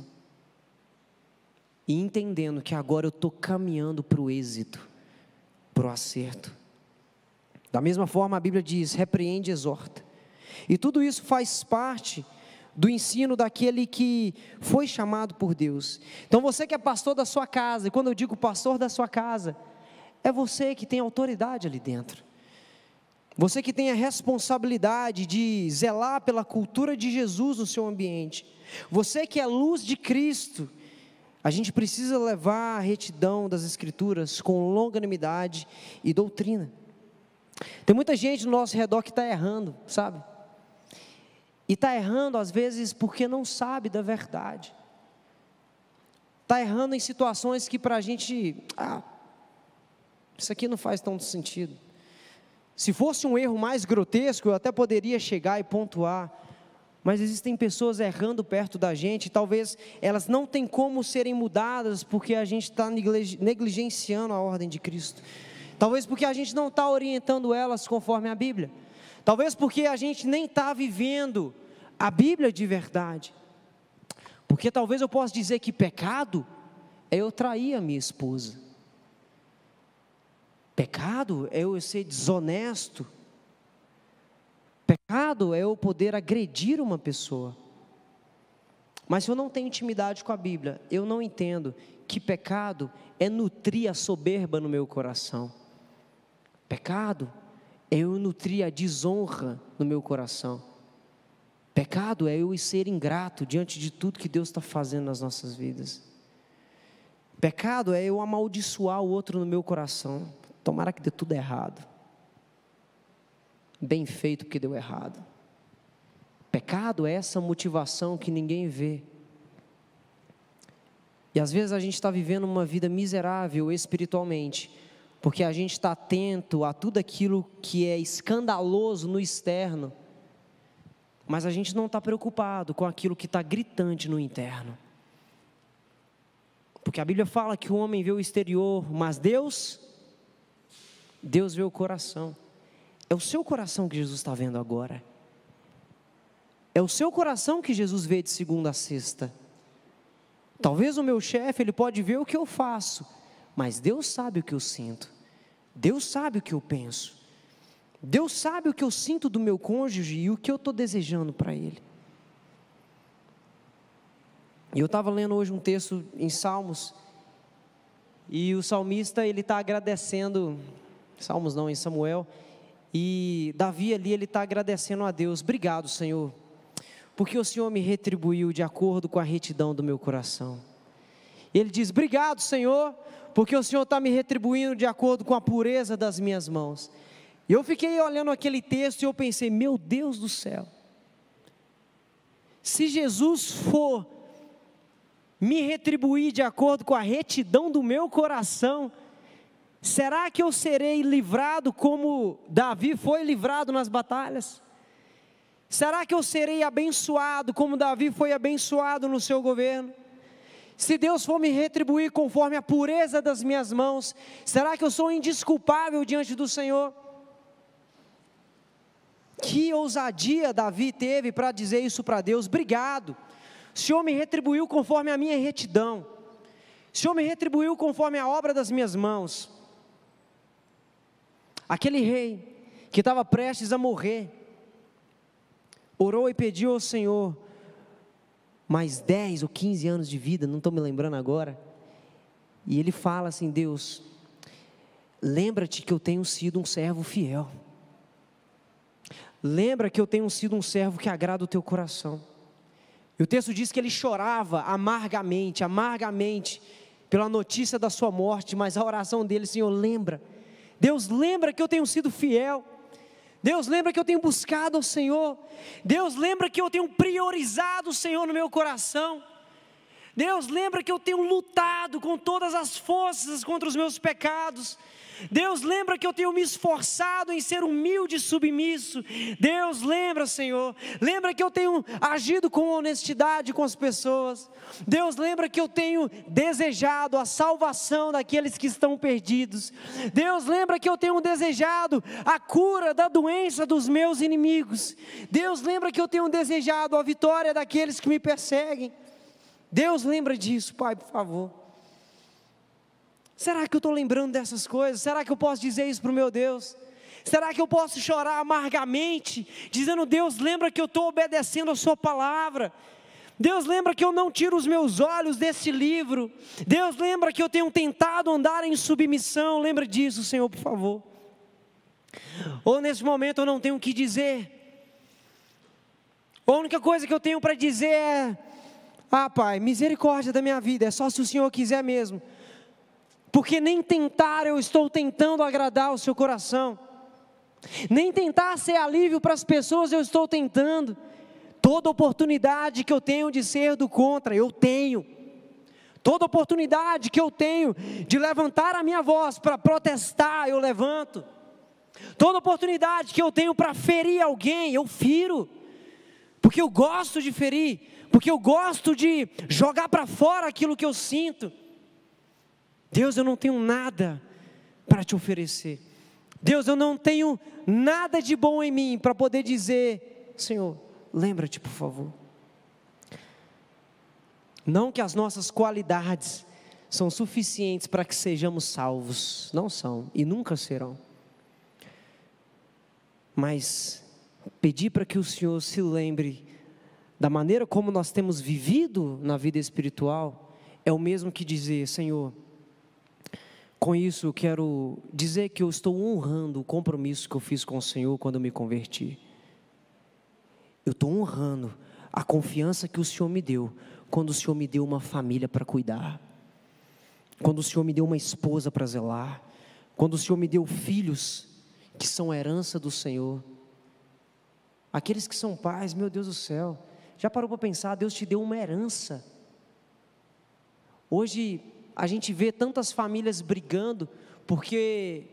e entendendo que agora eu estou caminhando para o êxito, para o acerto. Da mesma forma a Bíblia diz: repreende e exorta. E tudo isso faz parte do ensino daquele que foi chamado por Deus. Então você que é pastor da sua casa, e quando eu digo pastor da sua casa, é você que tem autoridade ali dentro. Você que tem a responsabilidade de zelar pela cultura de Jesus no seu ambiente. Você que é luz de Cristo. A gente precisa levar a retidão das Escrituras com longanimidade e doutrina. Tem muita gente no nosso redor que está errando, sabe? E está errando às vezes porque não sabe da verdade. Está errando em situações que para a gente, isso aqui não faz tanto sentido. Se fosse um erro mais grotesco, eu até poderia chegar e pontuar. Mas existem pessoas errando perto da gente, talvez elas não tenham como serem mudadas, porque a gente está negligenciando a ordem de Cristo. Talvez porque a gente não está orientando elas conforme a Bíblia. Talvez porque a gente nem está vivendo a Bíblia de verdade. Porque talvez eu possa dizer que pecado é eu trair a minha esposa. Pecado é eu ser desonesto. Pecado é eu poder agredir uma pessoa. Mas se eu não tenho intimidade com a Bíblia, eu não entendo que pecado é nutrir a soberba no meu coração. Pecado é eu nutrir a desonra no meu coração. Pecado é eu ser ingrato diante de tudo que Deus está fazendo nas nossas vidas. Pecado é eu amaldiçoar o outro no meu coração. Tomara que dê tudo errado. Bem feito porque deu errado. Pecado é essa motivação que ninguém vê. E às vezes a gente está vivendo uma vida miserável espiritualmente, porque a gente está atento a tudo aquilo que é escandaloso no externo, mas a gente não está preocupado com aquilo que está gritante no interno. Porque a Bíblia fala que o homem vê o exterior, mas Deus vê o coração. É o seu coração que Jesus está vendo agora. É o seu coração que Jesus vê de segunda a sexta. Talvez o meu chefe, ele pode ver o que eu faço, mas Deus sabe o que eu sinto. Deus sabe o que eu penso. Deus sabe o que eu sinto do meu cônjuge e o que eu estou desejando para ele. E eu estava lendo hoje um texto em Salmos, e o salmista, ele está agradecendo, Salmos não, em Samuel, e Davi ali, ele está agradecendo a Deus: obrigado, Senhor, porque o Senhor me retribuiu de acordo com a retidão do meu coração. Ele diz: obrigado, Senhor, porque o Senhor está me retribuindo de acordo com a pureza das minhas mãos. E eu fiquei olhando aquele texto e eu pensei: meu Deus do céu, se Jesus for me retribuir de acordo com a retidão do meu coração, será que eu serei livrado como Davi foi livrado nas batalhas? Será que eu serei abençoado como Davi foi abençoado no seu governo? Se Deus for me retribuir conforme a pureza das minhas mãos, será que eu sou indesculpável diante do Senhor? Que ousadia Davi teve para dizer isso para Deus: obrigado, o Senhor me retribuiu conforme a minha retidão, o Senhor me retribuiu conforme a obra das minhas mãos. Aquele rei que estava prestes a morrer, orou e pediu ao Senhor mais 10 ou 15 anos de vida, não estou me lembrando agora, e ele fala assim: Deus, lembra-te que eu tenho sido um servo fiel, lembra que eu tenho sido um servo que agrada o teu coração. E o texto diz que ele chorava amargamente pela notícia da sua morte, mas a oração dele: Senhor, lembra, Deus, lembra que eu tenho sido fiel, Deus, lembra que eu tenho buscado ao Senhor, Deus, lembra que eu tenho priorizado o Senhor no meu coração, Deus, lembra que eu tenho lutado com todas as forças contra os meus pecados, Deus, lembra que eu tenho me esforçado em ser humilde e submisso. Deus, lembra, Senhor, lembra que eu tenho agido com honestidade com as pessoas. Deus, lembra que eu tenho desejado a salvação daqueles que estão perdidos. Deus, lembra que eu tenho desejado a cura da doença dos meus inimigos. Deus, lembra que eu tenho desejado a vitória daqueles que me perseguem. Deus, lembra disso, Pai, por favor. Será que eu estou lembrando dessas coisas? Será que eu posso dizer isso para o meu Deus? Será que eu posso chorar amargamente, dizendo: Deus, lembra que eu estou obedecendo a sua palavra? Deus, lembra que eu não tiro os meus olhos desse livro? Deus, lembra que eu tenho tentado andar em submissão? Lembra disso, Senhor, por favor. Ou nesse momento eu não tenho o que dizer, a única coisa que eu tenho para dizer é: ah, Pai, misericórdia da minha vida, é só se o Senhor quiser mesmo. Porque nem tentar eu estou tentando agradar o seu coração, nem tentar ser alívio para as pessoas eu estou tentando. Toda oportunidade que eu tenho de ser do contra, eu tenho. Toda oportunidade que eu tenho de levantar a minha voz para protestar, eu levanto. Toda oportunidade que eu tenho para ferir alguém, eu firo. Porque eu gosto de ferir, porque eu gosto de jogar para fora aquilo que eu sinto. Deus, eu não tenho nada para te oferecer. Deus, eu não tenho nada de bom em mim para poder dizer: Senhor, lembra-te, por favor. Não que as nossas qualidades são suficientes para que sejamos salvos, não são e nunca serão. Mas pedir para que o Senhor se lembre da maneira como nós temos vivido na vida espiritual é o mesmo que dizer: Senhor, com isso eu quero dizer que eu estou honrando o compromisso que eu fiz com o Senhor quando eu me converti. Eu estou honrando a confiança que o Senhor me deu, quando o Senhor me deu uma família para cuidar, quando o Senhor me deu uma esposa para zelar, quando o Senhor me deu filhos que são herança do Senhor. Aqueles que são pais, meu Deus do céu, já parou para pensar? Deus te deu uma herança. Hoje a gente vê tantas famílias brigando, porque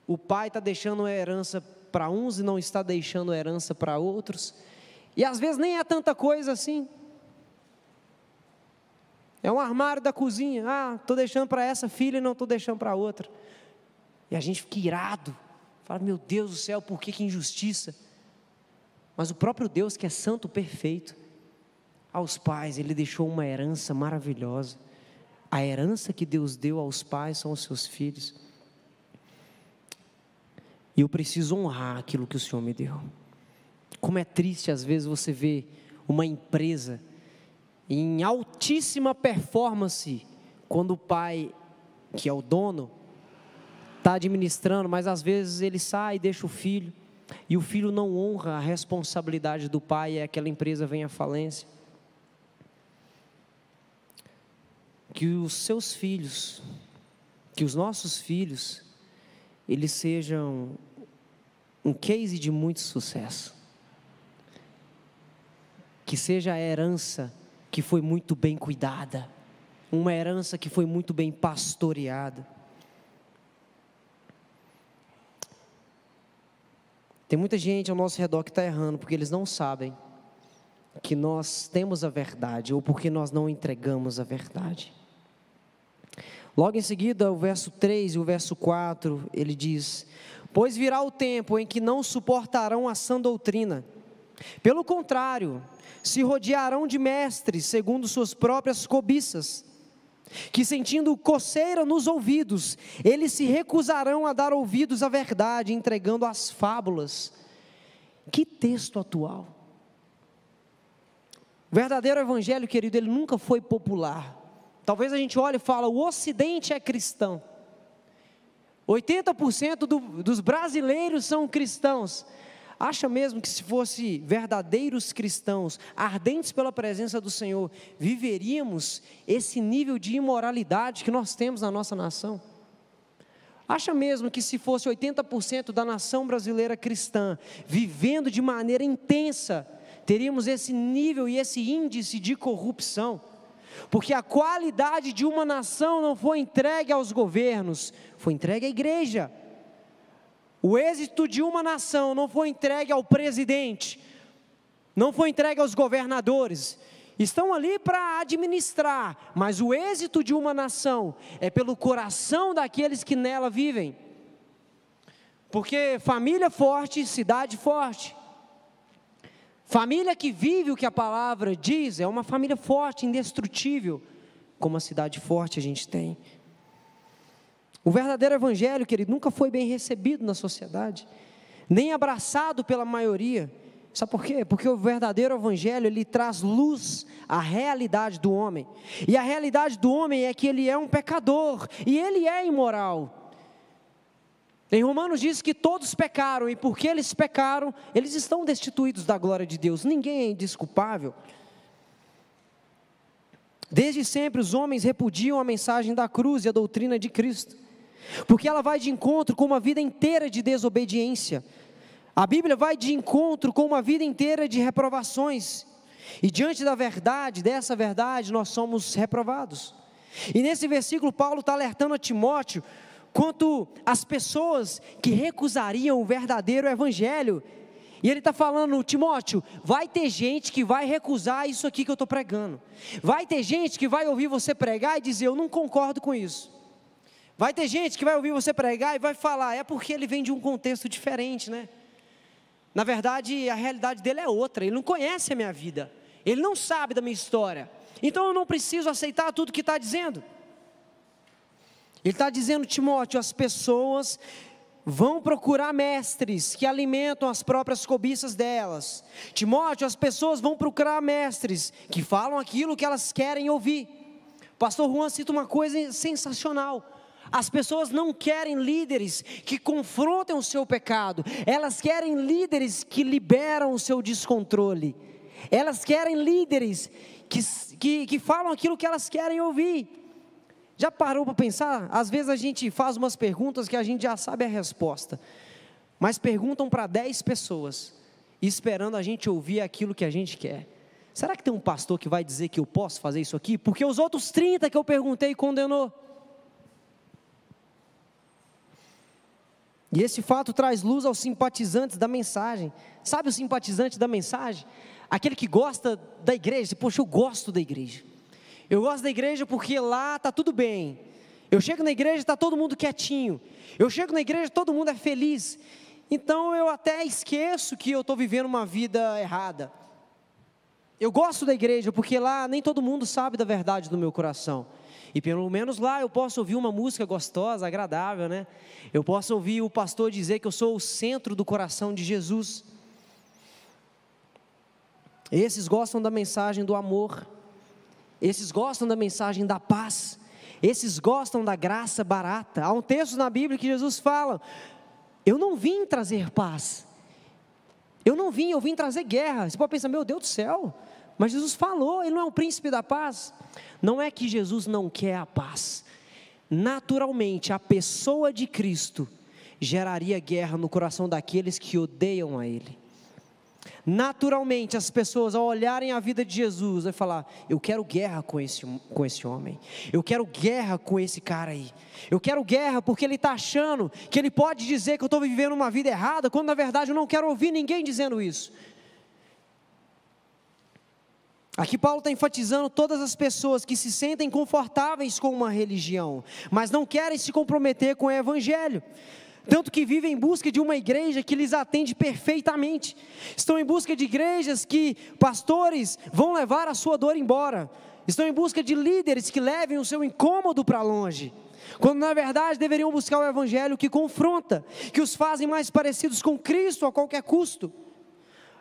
o pai está deixando a herança para uns e não está deixando a herança para outros, e às vezes nem é tanta coisa assim, é um armário da cozinha, estou deixando para essa filha e não estou deixando para outra, e a gente fica irado, fala: meu Deus do céu, por que injustiça? Mas o próprio Deus, que é santo, perfeito, aos pais Ele deixou uma herança maravilhosa. A herança que Deus deu aos pais são os seus filhos. E eu preciso honrar aquilo que o Senhor me deu. Como é triste às vezes você ver uma empresa em altíssima performance, quando o pai que é o dono, está administrando, mas às vezes ele sai e deixa o filho, e o filho não honra a responsabilidade do pai e aquela empresa vem à falência. Que os seus filhos, que os nossos filhos, eles sejam um case de muito sucesso. Que seja a herança que foi muito bem cuidada, uma herança que foi muito bem pastoreada. Tem muita gente ao nosso redor que está errando, porque eles não sabem que nós temos a verdade, ou porque nós não entregamos a verdade. Logo em seguida, o verso 3 e o verso 4, ele diz: pois virá o tempo em que não suportarão a sã doutrina. Pelo contrário, se rodearão de mestres, segundo suas próprias cobiças, que sentindo coceira nos ouvidos, eles se recusarão a dar ouvidos à verdade, entregando as fábulas. Que texto atual! O verdadeiro evangelho, querido, ele nunca foi popular. Talvez a gente olhe e fale, o Ocidente é cristão. 80% dos brasileiros são cristãos. Acha mesmo que se fosse verdadeiros cristãos, ardentes pela presença do Senhor, viveríamos esse nível de imoralidade que nós temos na nossa nação? Acha mesmo que se fosse 80% da nação brasileira cristã, vivendo de maneira intensa, teríamos esse nível e esse índice de corrupção? Porque a qualidade de uma nação não foi entregue aos governos, foi entregue à igreja. O êxito de uma nação não foi entregue ao presidente, não foi entregue aos governadores, estão ali para administrar, mas o êxito de uma nação é pelo coração daqueles que nela vivem, porque família forte, cidade forte. Família que vive o que a palavra diz, é uma família forte, indestrutível, como a cidade forte a gente tem. O verdadeiro evangelho, querido, nunca foi bem recebido na sociedade, nem abraçado pela maioria. Sabe por quê? Porque o verdadeiro evangelho, ele traz luz à realidade do homem, e a realidade do homem é que ele é um pecador, e ele é imoral. Em Romanos diz que todos pecaram, e porque eles pecaram, eles estão destituídos da glória de Deus, ninguém é indesculpável. Desde sempre os homens repudiam a mensagem da cruz e a doutrina de Cristo, porque ela vai de encontro com uma vida inteira de desobediência. A Bíblia vai de encontro com uma vida inteira de reprovações, e diante da verdade, dessa verdade, nós somos reprovados. E nesse versículo Paulo está alertando a Timóteo quanto às pessoas que recusariam o verdadeiro evangelho, e ele está falando, Timóteo, vai ter gente que vai recusar isso aqui que eu estou pregando, vai ter gente que vai ouvir você pregar e dizer, eu não concordo com isso. Vai ter gente que vai ouvir você pregar e vai falar, é porque ele vem de um contexto diferente, né? Na verdade, a realidade dele é outra, ele não conhece a minha vida, ele não sabe da minha história, então eu não preciso aceitar tudo que está dizendo. Ele está dizendo, Timóteo, as pessoas vão procurar mestres que alimentam as próprias cobiças delas. Timóteo, as pessoas vão procurar mestres que falam aquilo que elas querem ouvir. O pastor Juan cita uma coisa sensacional. As pessoas não querem líderes que confrontem o seu pecado, elas querem líderes que liberam o seu descontrole, elas querem líderes que falam aquilo que elas querem ouvir. Já parou para pensar? Às vezes a gente faz umas perguntas que a gente já sabe a resposta, mas perguntam para 10 pessoas, esperando a gente ouvir aquilo que a gente quer. Será que tem um pastor que vai dizer que eu posso fazer isso aqui? Porque os outros 30 que eu perguntei condenou. E esse fato traz luz aos simpatizantes da mensagem. Sabe o simpatizante da mensagem? Aquele que gosta da igreja. Poxa, eu gosto da igreja. Eu gosto da igreja porque lá está tudo bem. Eu chego na igreja e está todo mundo quietinho. Eu chego na igreja e todo mundo é feliz. Então eu até esqueço que eu estou vivendo uma vida errada. Eu gosto da igreja porque lá nem todo mundo sabe da verdade do meu coração. E pelo menos lá eu posso ouvir uma música gostosa, agradável, né? Eu posso ouvir o pastor dizer que eu sou o centro do coração de Jesus. Esses gostam da mensagem do amor. Esses gostam da mensagem da paz. Esses gostam da graça barata. Há um texto na Bíblia que Jesus fala: eu não vim trazer paz, eu vim trazer guerra. Você pode pensar, meu Deus do céu, mas Jesus falou, Ele não é o príncipe da paz. Não é que Jesus não quer a paz. Naturalmente, a pessoa de Cristo geraria guerra no coração daqueles que odeiam a Ele. Naturalmente, as pessoas, ao olharem a vida de Jesus, vão falar: eu quero guerra com esse homem, eu quero guerra com esse cara aí, eu quero guerra porque ele está achando que ele pode dizer que eu estou vivendo uma vida errada, quando na verdade eu não quero ouvir ninguém dizendo isso. Aqui Paulo está enfatizando todas as pessoas que se sentem confortáveis com uma religião, mas não querem se comprometer com o evangelho, tanto que vivem em busca de uma igreja que lhes atende perfeitamente. Estão em busca de igrejas que pastores vão levar a sua dor embora. Estão em busca de líderes que levem o seu incômodo para longe, quando na verdade deveriam buscar o evangelho que confronta, que os fazem mais parecidos com Cristo a qualquer custo.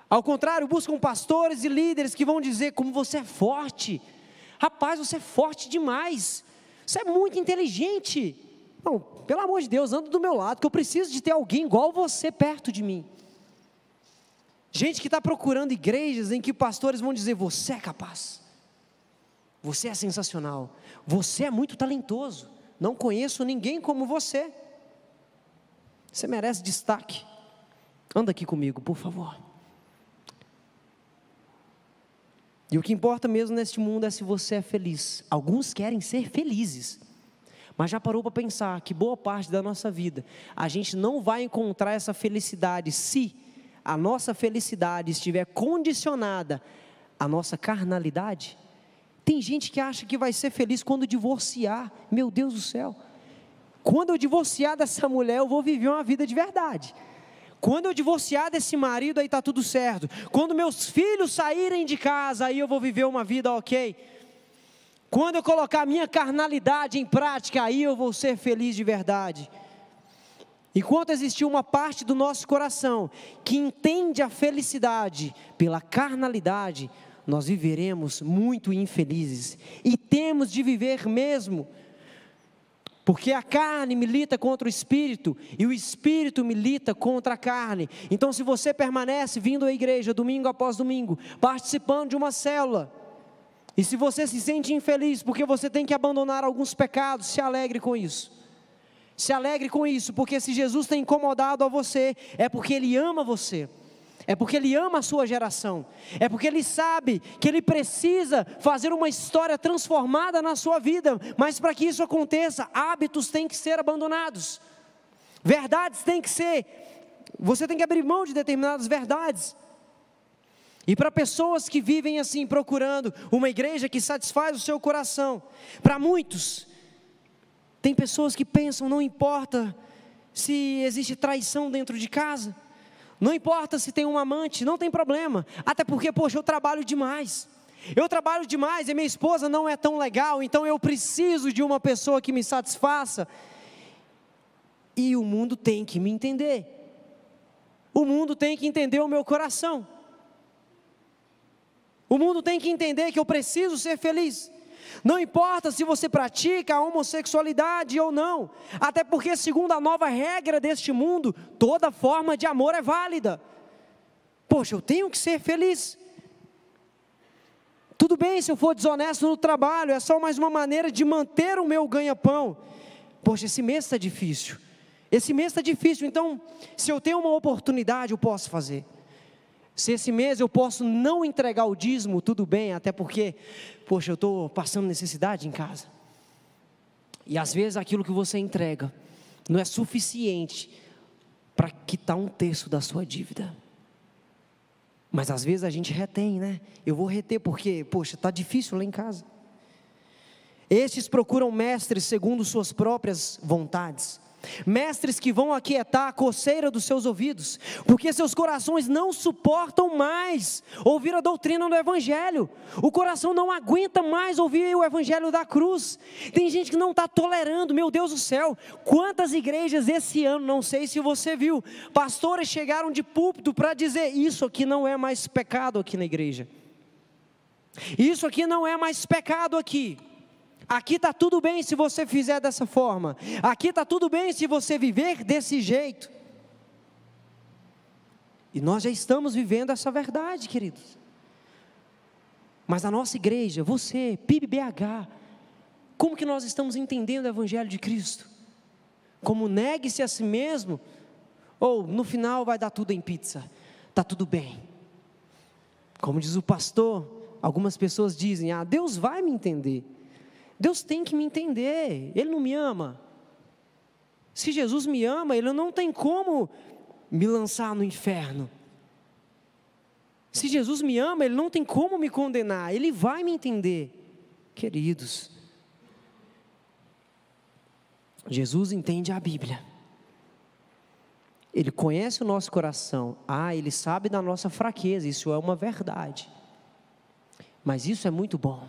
Ao contrário, buscam pastores e líderes que vão dizer como você é forte. Rapaz, você é forte demais, você é muito inteligente. Não, pelo amor de Deus, anda do meu lado, que eu preciso de ter alguém igual você perto de mim. Gente que está procurando igrejas em que pastores vão dizer: você é capaz, você é sensacional, você é muito talentoso, não conheço ninguém como você, você merece destaque, anda aqui comigo, por favor. E o que importa mesmo neste mundo é se você é feliz. Alguns querem ser felizes, mas já parou para pensar que boa parte da nossa vida a gente não vai encontrar essa felicidade se a nossa felicidade estiver condicionada à nossa carnalidade? Tem gente que acha que vai ser feliz quando divorciar. Meu Deus do céu, quando eu divorciar dessa mulher eu vou viver uma vida de verdade. Quando eu divorciar desse marido, aí está tudo certo. Quando meus filhos saírem de casa, aí eu vou viver uma vida ok. Quando eu colocar a minha carnalidade em prática, aí eu vou ser feliz de verdade. Enquanto existir uma parte do nosso coração que entende a felicidade pela carnalidade, nós viveremos muito infelizes. E temos de viver mesmo. Porque a carne milita contra o espírito e o espírito milita contra a carne. Então, se você permanece vindo à igreja domingo após domingo, participando de uma célula, e se você se sente infeliz porque você tem que abandonar alguns pecados, se alegre com isso. Se alegre com isso, porque se Jesus tem incomodado a você, é porque Ele ama você. É porque Ele ama a sua geração, é porque Ele sabe que Ele precisa fazer uma história transformada na sua vida, mas para que isso aconteça, hábitos têm que ser abandonados, verdades têm que ser, você tem que abrir mão de determinadas verdades. E para pessoas que vivem assim, procurando uma igreja que satisfaz o seu coração, para muitos, tem pessoas que pensam: não importa se existe traição dentro de casa, não importa se tem um amante, não tem problema, até porque, poxa, eu trabalho demais e minha esposa não é tão legal, então eu preciso de uma pessoa que me satisfaça, e o mundo tem que me entender, o mundo tem que entender o meu coração, o mundo tem que entender que eu preciso ser feliz. Não importa se você pratica a homossexualidade ou não, até porque segundo a nova regra deste mundo, toda forma de amor é válida. Poxa, eu tenho que ser feliz. Tudo bem se eu for desonesto no trabalho, é só mais uma maneira de manter o meu ganha-pão. Poxa, esse mês está difícil, então se eu tenho uma oportunidade eu posso fazer. Se esse mês eu posso não entregar o dízimo, tudo bem, até porque, poxa, eu estou passando necessidade em casa. E às vezes aquilo que você entrega não é suficiente para quitar 1/3 da sua dívida. Mas às vezes a gente retém, né? Eu vou reter porque, poxa, está difícil lá em casa. Estes procuram mestres segundo suas próprias vontades. Mestres que vão aquietar a coceira dos seus ouvidos, porque seus corações não suportam mais ouvir a doutrina do evangelho, o coração não aguenta mais ouvir o evangelho da cruz. Tem gente que não está tolerando, meu Deus do céu, quantas igrejas esse ano, não sei se você viu, pastores chegaram de púlpito para dizer: isso aqui não é mais pecado aqui na igreja, isso aqui não é mais pecado aqui. Aqui está tudo bem se você fizer dessa forma. Aqui está tudo bem se você viver desse jeito. E nós já estamos vivendo essa verdade, queridos. Mas a nossa igreja, você, PIBBH, como que nós estamos entendendo o Evangelho de Cristo? Como negue-se a si mesmo, ou no final vai dar tudo em pizza, está tudo bem. Como diz o pastor, algumas pessoas dizem, Deus vai me entender, Deus tem que me entender, Ele não me ama. Se Jesus me ama, Ele não tem como me lançar no inferno. Se Jesus me ama, Ele não tem como me condenar, Ele vai me entender. Queridos, Jesus entende a Bíblia, Ele conhece o nosso coração, Ele sabe da nossa fraqueza, isso é uma verdade, mas isso é muito bom,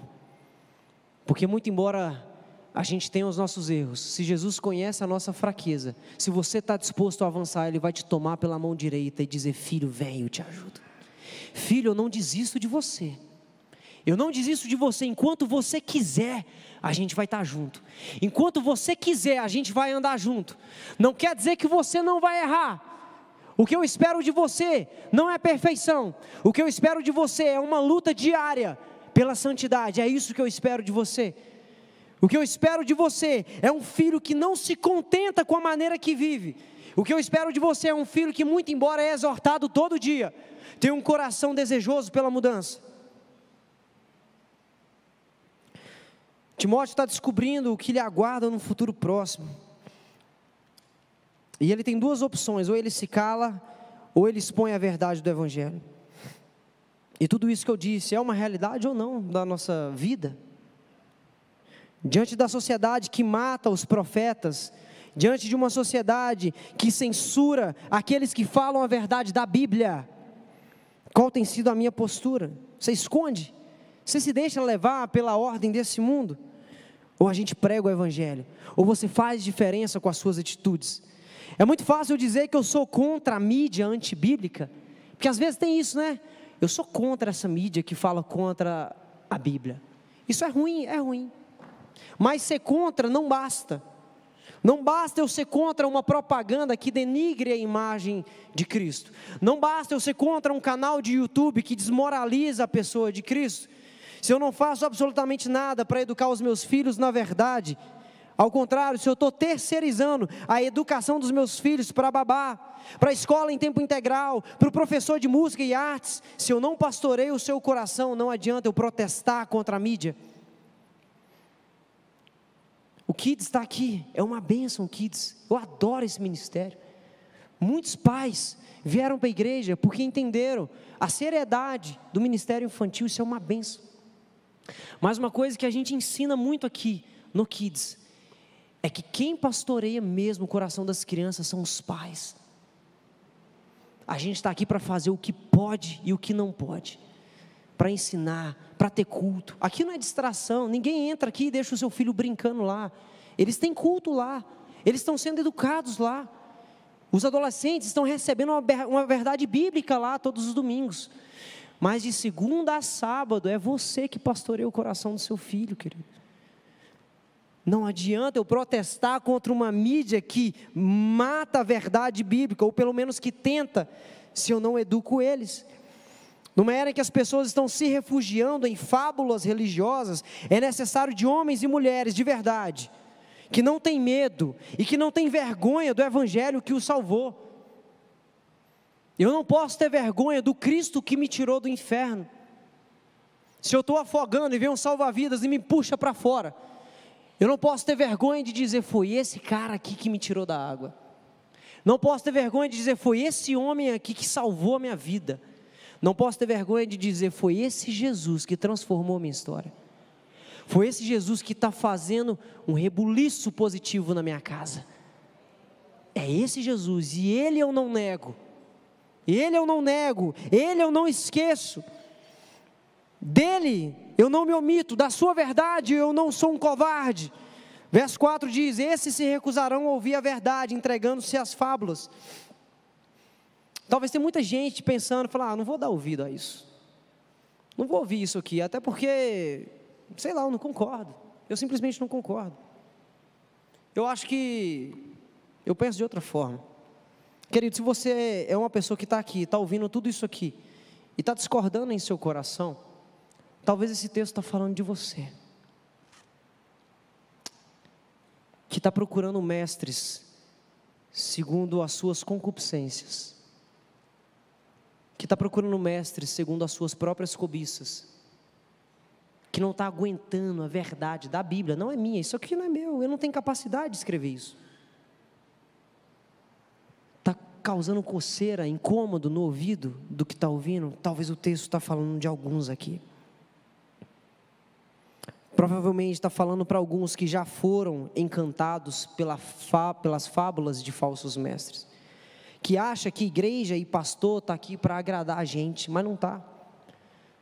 porque muito embora a gente tenha os nossos erros, se Jesus conhece a nossa fraqueza, se você está disposto a avançar, Ele vai te tomar pela mão direita e dizer, filho, vem, eu te ajudo. Filho, eu não desisto de você. Eu não desisto de você. Enquanto você quiser, a gente vai estar junto. Enquanto você quiser, a gente vai andar junto. Não quer dizer que você não vai errar. O que eu espero de você não é perfeição. O que eu espero de você é uma luta diária pela santidade. É isso que eu espero de você. O que eu espero de você é um filho que não se contenta com a maneira que vive. O que eu espero de você é um filho que, muito embora é exortado todo dia, tem um coração desejoso pela mudança. Timóteo está descobrindo o que lhe aguarda no futuro próximo. E ele tem duas opções, ou ele se cala, ou ele expõe a verdade do Evangelho. E tudo isso que eu disse, é uma realidade ou não da nossa vida? Diante da sociedade que mata os profetas, diante de uma sociedade que censura aqueles que falam a verdade da Bíblia, qual tem sido a minha postura? Você esconde? Você se deixa levar pela ordem desse mundo? Ou a gente prega o Evangelho? Ou você faz diferença com as suas atitudes? É muito fácil eu dizer que eu sou contra a mídia antibíblica, porque às vezes tem isso, né? Eu sou contra essa mídia que fala contra a Bíblia. Isso é ruim, é ruim. Mas ser contra não basta. Não basta eu ser contra uma propaganda que denigre a imagem de Cristo. Não basta eu ser contra um canal de YouTube que desmoraliza a pessoa de Cristo. Se eu não faço absolutamente nada para educar os meus filhos na verdade, ao contrário, se eu estou terceirizando a educação dos meus filhos para babá, para a escola em tempo integral, para o professor de música e artes, se eu não pastoreio o seu coração, não adianta eu protestar contra a mídia. O Kids está aqui, é uma bênção, Kids. Eu adoro esse ministério. Muitos pais vieram para a igreja porque entenderam a seriedade do ministério infantil, isso é uma bênção. Mas uma coisa que a gente ensina muito aqui no Kids, é que quem pastoreia mesmo o coração das crianças são os pais. A gente está aqui para fazer o que pode e o que não pode, para ensinar, para ter culto. Aqui não é distração, ninguém entra aqui e deixa o seu filho brincando lá. Eles têm culto lá, eles estão sendo educados lá. Os adolescentes estão recebendo uma verdade bíblica lá todos os domingos. Mas de segunda a sábado é você que pastoreia o coração do seu filho, querido. Não adianta eu protestar contra uma mídia que mata a verdade bíblica, ou pelo menos que tenta, se eu não educo eles. Numa era em que as pessoas estão se refugiando em fábulas religiosas, é necessário de homens e mulheres de verdade, que não têm medo e que não têm vergonha do Evangelho que os salvou. Eu não posso ter vergonha do Cristo que me tirou do inferno. Se eu estou afogando e vem um salva-vidas e me puxa para fora, eu não posso ter vergonha de dizer, foi esse cara aqui que me tirou da água. Não posso ter vergonha de dizer, foi esse homem aqui que salvou a minha vida. Não posso ter vergonha de dizer, foi esse Jesus que transformou a minha história. Foi esse Jesus que está fazendo um rebuliço positivo na minha casa. É esse Jesus, e Ele eu não nego. Ele eu não nego, Ele eu não esqueço. Dele eu não me omito, da sua verdade eu não sou um covarde. Verso 4 diz, esses se recusarão a ouvir a verdade, entregando-se às fábulas. Talvez tenha muita gente pensando, não vou dar ouvido a isso. Não vou ouvir isso aqui, até porque, sei lá, eu não concordo. Eu simplesmente não concordo. Eu penso de outra forma. Querido, se você é uma pessoa que está aqui, está ouvindo tudo isso aqui, e está discordando em seu coração, talvez esse texto está falando de você, que está procurando mestres segundo as suas concupiscências, que está procurando mestres segundo as suas próprias cobiças, que não está aguentando a verdade da Bíblia. Não é minha, isso aqui não é meu, eu não tenho capacidade de escrever isso. Está causando coceira, incômodo no ouvido do que está ouvindo. Talvez o texto está falando de alguns aqui. Provavelmente está falando para alguns que já foram encantados pelas fábulas de falsos mestres, que acha que igreja e pastor está aqui para agradar a gente, mas não está.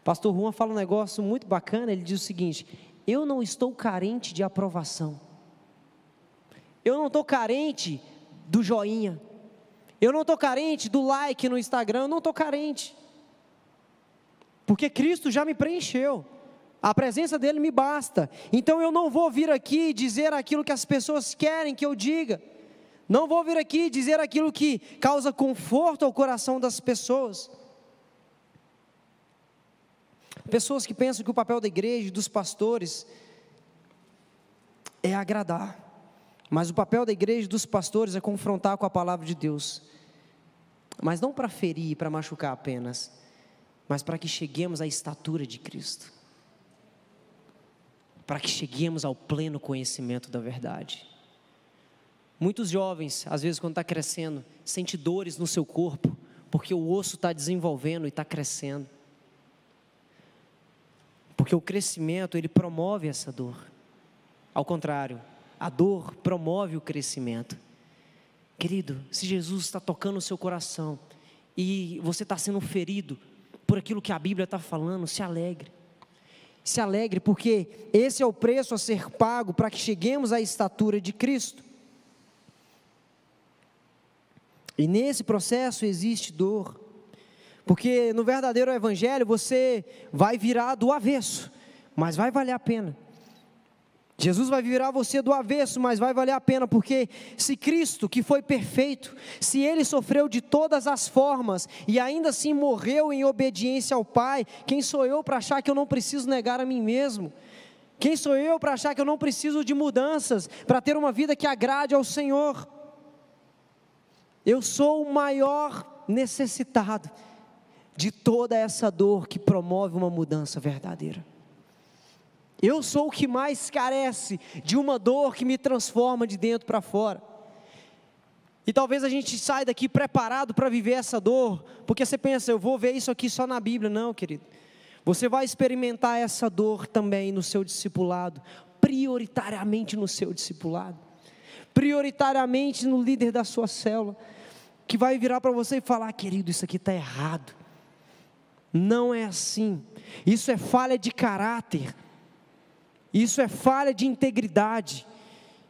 Pastor Juan fala um negócio muito bacana, ele diz o seguinte: eu não estou carente de aprovação, eu não estou carente do joinha, eu não estou carente do like no Instagram, eu não estou carente, porque Cristo já me preencheu, a presença dele me basta. Então eu não vou vir aqui dizer aquilo que as pessoas querem que eu diga, não vou vir aqui dizer aquilo que causa conforto ao coração das pessoas. Pessoas que pensam que o papel da igreja e dos pastores é agradar, mas o papel da igreja e dos pastores é confrontar com a palavra de Deus, mas não para ferir, para machucar apenas, mas para que cheguemos à estatura de Cristo, para que cheguemos ao pleno conhecimento da verdade. Muitos jovens, às vezes quando está crescendo, sente dores no seu corpo, porque o osso está desenvolvendo e está crescendo. Porque o crescimento, ele promove essa dor. Ao contrário, a dor promove o crescimento. Querido, se Jesus está tocando o seu coração e você está sendo ferido por aquilo que a Bíblia está falando, se alegre. Se alegre, porque esse é o preço a ser pago para que cheguemos à estatura de Cristo. E nesse processo existe dor. Porque no verdadeiro evangelho você vai virar do avesso, mas vai valer a pena. Jesus vai virar você do avesso, mas vai valer a pena, porque se Cristo, que foi perfeito, se Ele sofreu de todas as formas e ainda assim morreu em obediência ao Pai, quem sou eu para achar que eu não preciso negar a mim mesmo? Quem sou eu para achar que eu não preciso de mudanças para ter uma vida que agrade ao Senhor? Eu sou o maior necessitado de toda essa dor que promove uma mudança verdadeira. Eu sou o que mais carece de uma dor que me transforma de dentro para fora. E talvez a gente saia daqui preparado para viver essa dor, porque você pensa, eu vou ver isso aqui só na Bíblia. Não, querido, você vai experimentar essa dor também no seu discipulado, prioritariamente no seu discipulado, prioritariamente no líder da sua célula, que vai virar para você e falar: querido, isso aqui está errado, não é assim, isso é falha de caráter, isso é falha de integridade,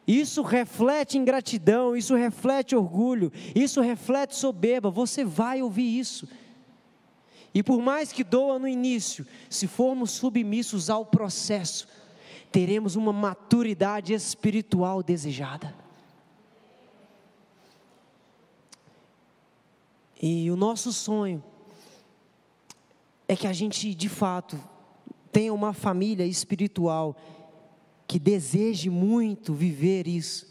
isso reflete ingratidão, isso reflete orgulho, isso reflete soberba. Você vai ouvir isso, e por mais que doa no início, se formos submissos ao processo, teremos uma maturidade espiritual desejada. E o nosso sonho é que a gente de fato tenha uma família espiritual que deseje muito viver isso,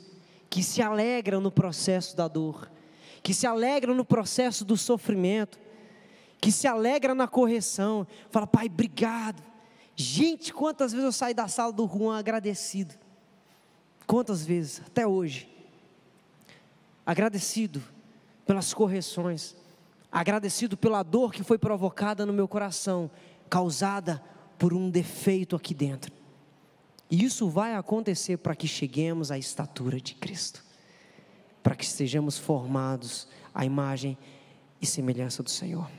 que se alegra no processo da dor, que se alegra no processo do sofrimento, que se alegra na correção, fala: Pai, obrigado. Gente, quantas vezes eu saí da sala do Juan agradecido, quantas vezes, até hoje, agradecido pelas correções, agradecido pela dor que foi provocada no meu coração, causada por um defeito aqui dentro. E isso vai acontecer para que cheguemos à estatura de Cristo, para que sejamos formados à imagem e semelhança do Senhor.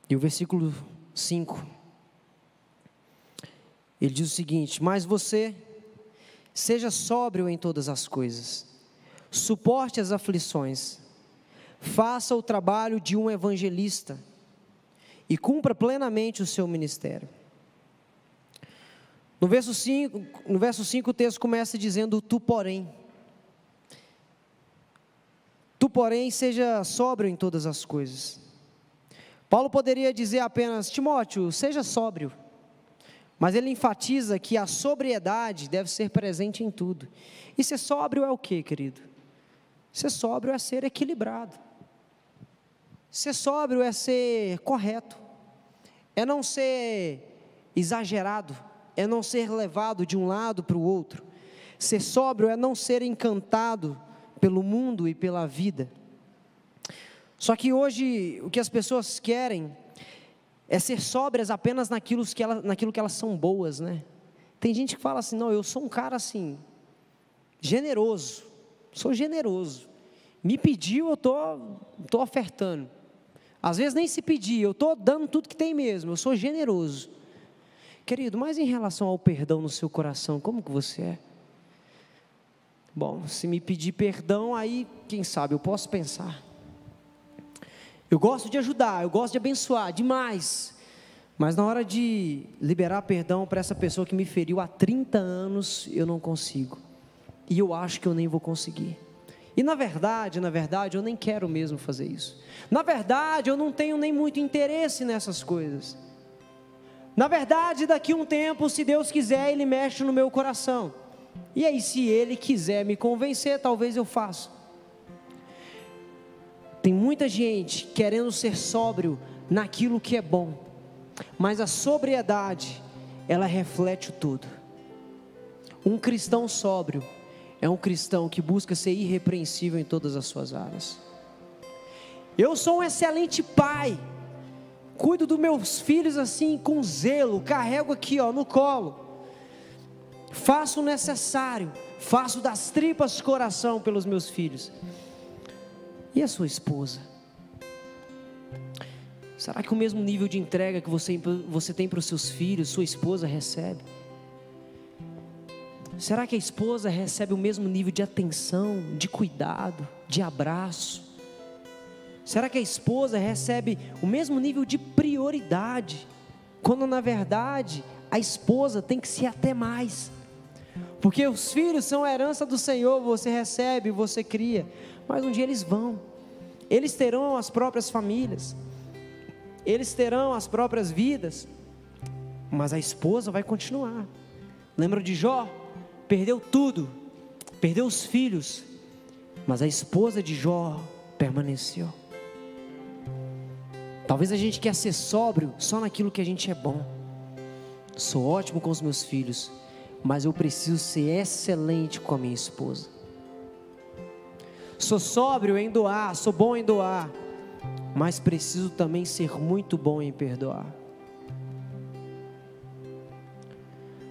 E o versículo 5, ele diz o seguinte: mas você seja sóbrio em todas as coisas, suporte as aflições, faça o trabalho de um evangelista e cumpra plenamente o seu ministério. No verso 5 o texto começa dizendo: tu porém, seja sóbrio em todas as coisas. Paulo poderia dizer apenas: Timóteo, seja sóbrio, mas ele enfatiza que a sobriedade deve ser presente em tudo. E ser sóbrio é o que, querido? Ser sóbrio é ser equilibrado, ser sóbrio é ser correto, é não ser exagerado, é não ser levado de um lado para o outro. Ser sóbrio é não ser encantado pelo mundo e pela vida. Só que hoje o que as pessoas querem é ser sóbrias apenas naquilo que elas são boas, né? Tem gente que fala assim: não, eu sou um cara assim, generoso, sou generoso, me pediu, eu estou ofertando. Às vezes nem se pedir, eu estou dando tudo que tem mesmo, eu sou generoso. Querido, mas em relação ao perdão no seu coração, como que você é? Bom, se me pedir perdão, aí quem sabe eu posso pensar. Eu gosto de ajudar, eu gosto de abençoar demais, mas na hora de liberar perdão para essa pessoa que me feriu há 30 anos, eu não consigo, e eu acho que eu nem vou conseguir. E na verdade, eu nem quero mesmo fazer isso. Na verdade, eu não tenho nem muito interesse nessas coisas. Na verdade, daqui a um tempo, se Deus quiser, Ele mexe no meu coração, e aí se Ele quiser me convencer, talvez eu faça. Tem muita gente querendo ser sóbrio naquilo que é bom, mas a sobriedade, ela reflete o todo. Um cristão sóbrio é um cristão que busca ser irrepreensível em todas as suas áreas. Eu sou um excelente pai, cuido dos meus filhos assim com zelo, carrego aqui no colo, faço o necessário, faço das tripas coração pelos meus filhos. E a sua esposa? Será que o mesmo nível de entrega que você tem para os seus filhos, sua esposa recebe? Será que a esposa recebe o mesmo nível de atenção, de cuidado, de abraço? Será que a esposa recebe o mesmo nível de prioridade? Quando na verdade a esposa tem que ser até mais. Porque os filhos são a herança do Senhor, você recebe, você cria, mas um dia eles terão as próprias famílias, eles terão as próprias vidas, mas a esposa vai continuar. Lembra de Jó? Perdeu tudo, perdeu os filhos, mas a esposa de Jó permaneceu. Talvez a gente quer ser sóbrio só naquilo que a gente é bom. Sou ótimo com os meus filhos, mas eu preciso ser excelente com a minha esposa. Sou sóbrio em doar, sou bom em doar, mas preciso também ser muito bom em perdoar.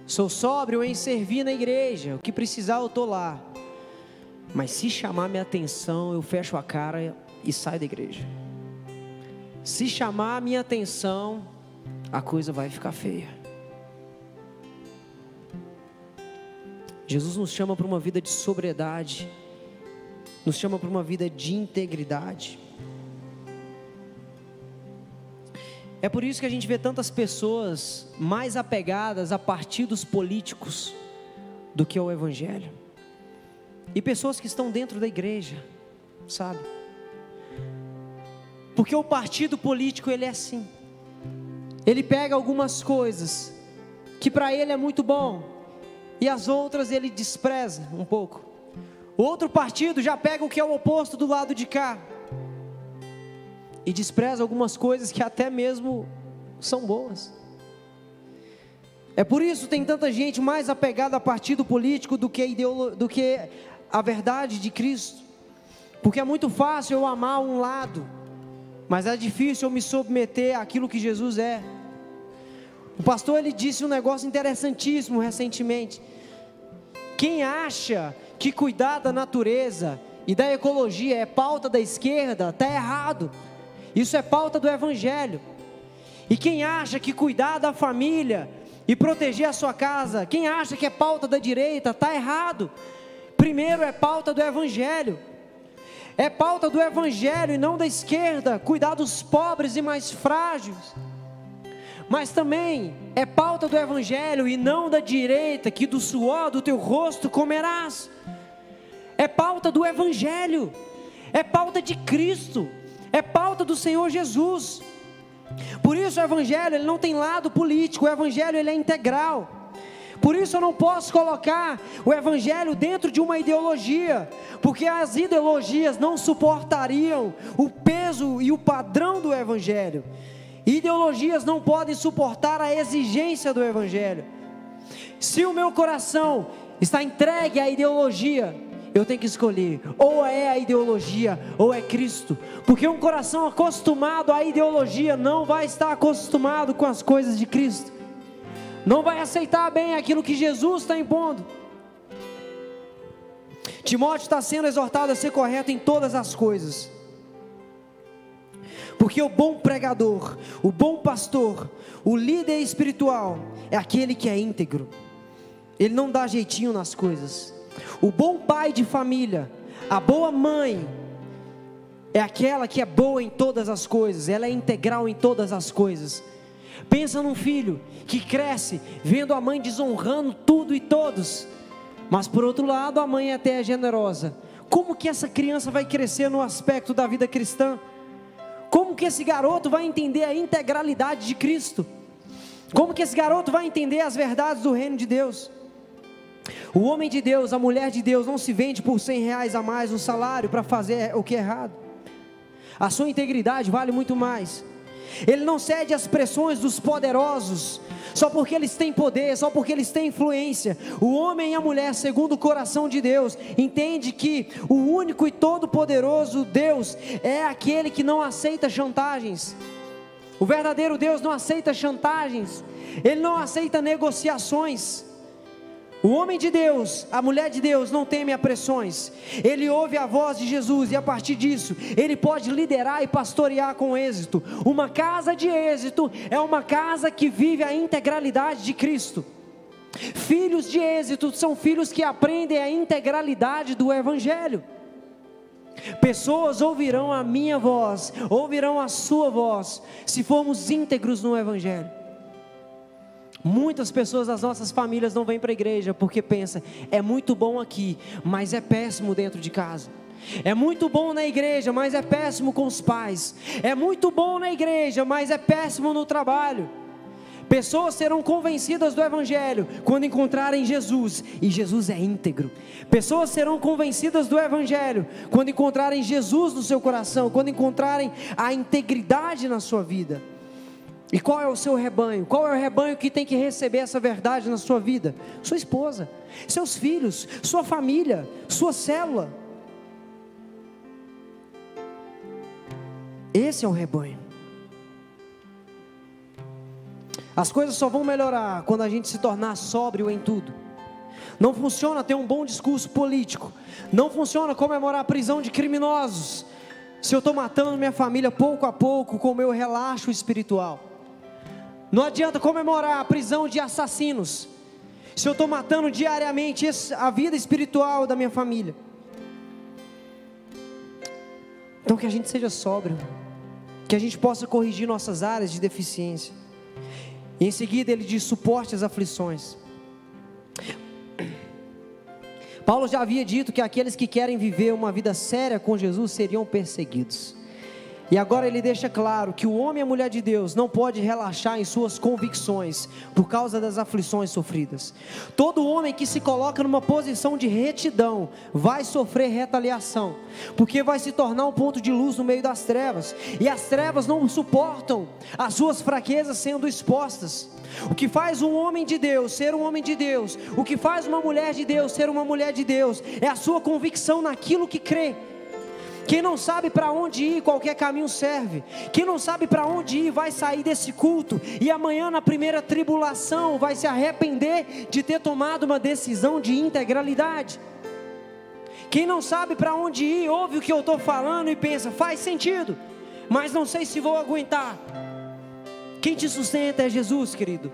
Sou sóbrio em servir na igreja, o que precisar eu estou lá, mas se chamar minha atenção, eu fecho a cara e saio da igreja. Se chamar minha atenção, a coisa vai ficar feia. Jesus nos chama para uma vida de sobriedade, nos chama para uma vida de integridade. É por isso que a gente vê tantas pessoas mais apegadas a partidos políticos do que ao Evangelho, e pessoas que estão dentro da igreja, sabe? Porque o partido político, ele é assim, ele pega algumas coisas que para ele é muito bom, e as outras ele despreza um pouco. O outro partido já pega o que é o oposto do lado de cá, e despreza algumas coisas que até mesmo são boas. É por isso que tem tanta gente mais apegada a partido político do que a verdade de Cristo. Porque é muito fácil eu amar um lado, mas é difícil eu me submeter àquilo que Jesus é. O pastor, ele disse um negócio interessantíssimo recentemente. Quem acha que cuidar da natureza e da ecologia é pauta da esquerda, está errado. Isso é pauta do Evangelho. E quem acha que cuidar da família e proteger a sua casa, quem acha que é pauta da direita, está errado. Primeiro é pauta do Evangelho. É pauta do Evangelho e não da esquerda, cuidar dos pobres e mais frágeis. mas também é pauta do Evangelho, e não da direita, que do suor do teu rosto comerás. É pauta do Evangelho, é pauta de Cristo, é pauta do Senhor Jesus. Por isso o Evangelho, ele não tem lado político, o Evangelho, ele é integral. Por isso eu não posso colocar o Evangelho dentro de uma ideologia, porque as ideologias não suportariam o peso e o padrão do Evangelho. Ideologias não podem suportar a exigência do Evangelho. Se o meu coração está entregue à ideologia, eu tenho que escolher, ou é a ideologia, ou é Cristo, porque um coração acostumado à ideologia não vai estar acostumado com as coisas de Cristo, não vai aceitar bem aquilo que Jesus está impondo. Timóteo está sendo exortado a ser correto em todas as coisas, porque o bom pregador, o bom pastor, o líder espiritual, é aquele que é íntegro, ele não dá jeitinho nas coisas. O bom pai de família, a boa mãe, é aquela que é boa em todas as coisas, ela é integral em todas as coisas. Pensa num filho que cresce vendo a mãe desonrando tudo e todos, mas por outro lado a mãe até é generosa. Como que essa criança vai crescer no aspecto da vida cristã? Como que esse garoto vai entender a integralidade de Cristo? Como que esse garoto vai entender as verdades do reino de Deus? O homem de Deus, a mulher de Deus não se vende por R$100 a mais no salário para fazer o que é errado. A sua integridade vale muito mais. Ele não cede às pressões dos poderosos, só porque eles têm poder, só porque eles têm influência. O homem e a mulher, segundo o coração de Deus, entende que o único e todo poderoso Deus é aquele que não aceita chantagens. O verdadeiro Deus não aceita chantagens, Ele não aceita negociações. O homem de Deus, a mulher de Deus não teme a pressões. Ele ouve a voz de Jesus e a partir disso ele pode liderar e pastorear com êxito. Uma casa de êxito é uma casa que vive a integralidade de Cristo. Filhos de êxito são filhos que aprendem a integralidade do Evangelho. Pessoas ouvirão a minha voz, ouvirão a sua voz, se formos íntegros no Evangelho. Muitas pessoas das nossas famílias não vêm para a igreja porque pensam, é muito bom aqui, mas é péssimo dentro de casa. É muito bom na igreja, mas é péssimo com os pais. É muito bom na igreja, mas é péssimo no trabalho. Pessoas serão convencidas do Evangelho quando encontrarem Jesus, e Jesus é íntegro. Pessoas serão convencidas do Evangelho quando encontrarem Jesus no seu coração, quando encontrarem a integridade na sua vida. E qual é o seu rebanho? Qual é o rebanho que tem que receber essa verdade na sua vida? Sua esposa, seus filhos, sua família, sua célula. Esse é o rebanho. As coisas só vão melhorar quando a gente se tornar sóbrio em tudo. Não funciona ter um bom discurso político. Não funciona comemorar a prisão de criminosos se eu estou matando minha família pouco a pouco com o meu relaxo espiritual. Não adianta comemorar a prisão de assassinos se eu estou matando diariamente a vida espiritual da minha família. Então que a gente seja sóbrio, que a gente possa corrigir nossas áreas de deficiência. E em seguida ele diz: suporte as aflições. Paulo já havia dito que aqueles que querem viver uma vida séria com Jesus seriam perseguidos. E agora ele deixa claro que o homem e a mulher de Deus não pode relaxar em suas convicções por causa das aflições sofridas. Todo homem que se coloca numa posição de retidão vai sofrer retaliação, porque vai se tornar um ponto de luz no meio das trevas, e as trevas não suportam as suas fraquezas sendo expostas. O que faz um homem de Deus ser um homem de Deus, o que faz uma mulher de Deus ser uma mulher de Deus, é a sua convicção naquilo que crê. Quem não sabe para onde ir, qualquer caminho serve. Quem não sabe para onde ir, vai sair desse culto e amanhã na primeira tribulação vai se arrepender de ter tomado uma decisão de integralidade. Quem não sabe para onde ir, ouve o que eu estou falando e pensa, faz sentido, mas não sei se vou aguentar. Quem te sustenta é Jesus, querido.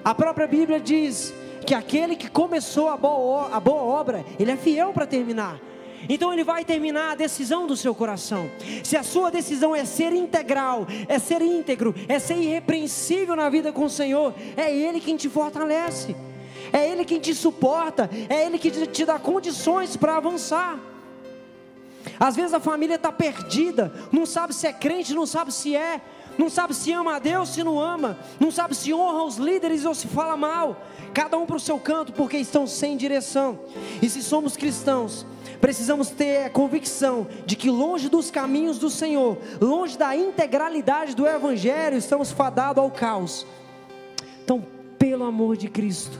A própria Bíblia diz que aquele que começou a boa obra, ele é fiel para terminar. então Ele vai terminar a decisão do seu coração. Se a sua decisão é ser integral, é ser íntegro, é ser irrepreensível na vida com o Senhor, é Ele quem te fortalece, é Ele quem te suporta, é Ele que te dá condições para avançar. Às vezes a família está perdida, não sabe se é crente, não sabe se é, não sabe se ama a Deus, se não ama, não sabe se honra os líderes ou se fala mal, cada um para o seu canto, porque estão sem direção. E se somos cristãos, precisamos ter a convicção de que longe dos caminhos do Senhor, longe da integralidade do Evangelho, estamos fadados ao caos. Então, pelo amor de Cristo,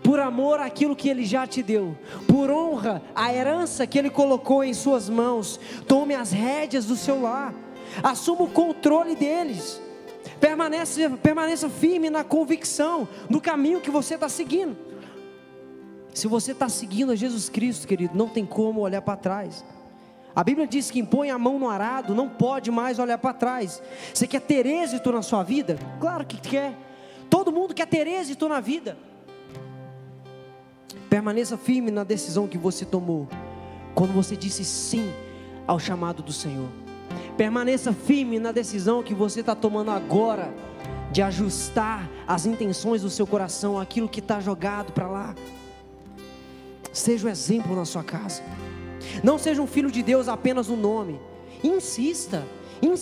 por amor àquilo que Ele já te deu, por honra à herança que Ele colocou em suas mãos, tome as rédeas do seu lar, assuma o controle deles, permaneça firme na convicção do caminho que você está seguindo. Se você está seguindo a Jesus Cristo, querido, não tem como olhar para trás. A Bíblia diz que quem põe a mão no arado não pode mais olhar para trás. Você quer ter êxito na sua vida? Claro que quer, todo mundo quer ter êxito na vida. Permaneça firme na decisão que você tomou, quando você disse sim ao chamado do Senhor. Permaneça firme na decisão que você está tomando agora, de ajustar as intenções do seu coração, aquilo que está jogado para lá. Seja o exemplo na sua casa. Não seja um filho de Deus apenas no nome. Insista em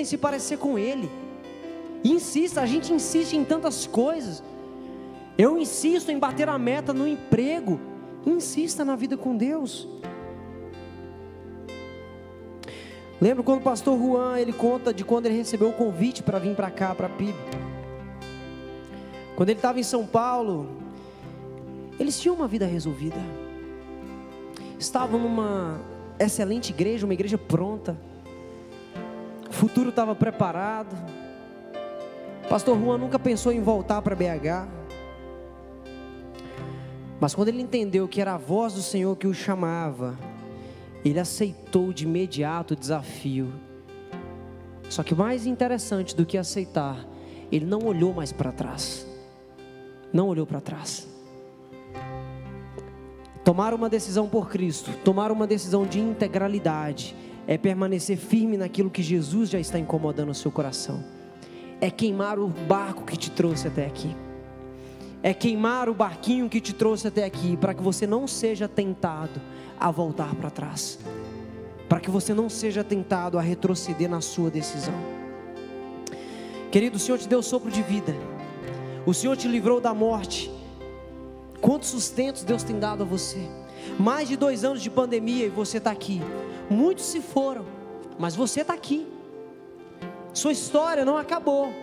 se parecer com Ele. Insista, a gente insiste em tantas coisas. Eu insisto em bater a meta no emprego. Insista na vida com Deus. Lembro quando o pastor Juan, ele conta de quando ele recebeu o convite para vir para cá, para a PIB. Quando ele estava em São Paulo, eles tinham uma vida resolvida. Estavam numa excelente igreja, uma igreja pronta. O futuro estava preparado. O pastor Juan nunca pensou em voltar para BH. Mas quando ele entendeu que era a voz do Senhor que o chamava, ele aceitou de imediato o desafio. Só que mais interessante do que aceitar, ele não olhou mais para trás. Não olhou para trás. Tomar uma decisão por Cristo, tomar uma decisão de integralidade, é permanecer firme naquilo que Jesus já está incomodando o seu coração. É queimar o barco que te trouxe até aqui. É queimar o barquinho que te trouxe até aqui, para que você não seja tentado a voltar para trás, para que você não seja tentado a retroceder na sua decisão. Querido, o Senhor te deu sopro de vida, o Senhor te livrou da morte. Quantos sustentos Deus tem dado a você? Mais de 2 anos de pandemia e você está aqui. Muitos se foram, mas você está aqui. Sua história não acabou,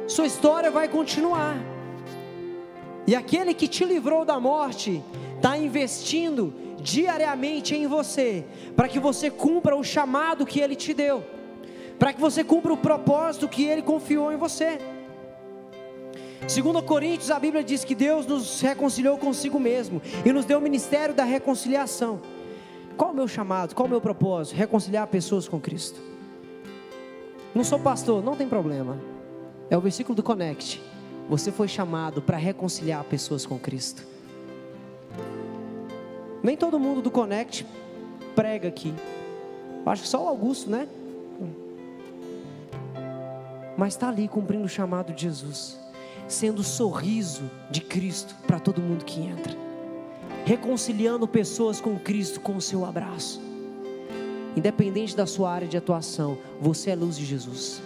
sua história vai continuar. E aquele que te livrou da morte está investindo diariamente em você, para que você cumpra o chamado que Ele te deu, para que você cumpra o propósito que Ele confiou em você. 2 Coríntios, a Bíblia diz que Deus nos reconciliou consigo mesmo e nos deu o ministério da reconciliação. Qual o meu chamado? Qual o meu propósito? Reconciliar pessoas com Cristo. Não sou pastor, não tem problema. É o versículo do Connect. Você foi chamado para reconciliar pessoas com Cristo. Nem todo mundo do Connect prega aqui. Acho que só o Augusto, né? Mas está ali cumprindo o chamado de Jesus, sendo o sorriso de Cristo para todo mundo que entra, reconciliando pessoas com Cristo com o seu abraço. Independente da sua área de atuação, você é luz de Jesus,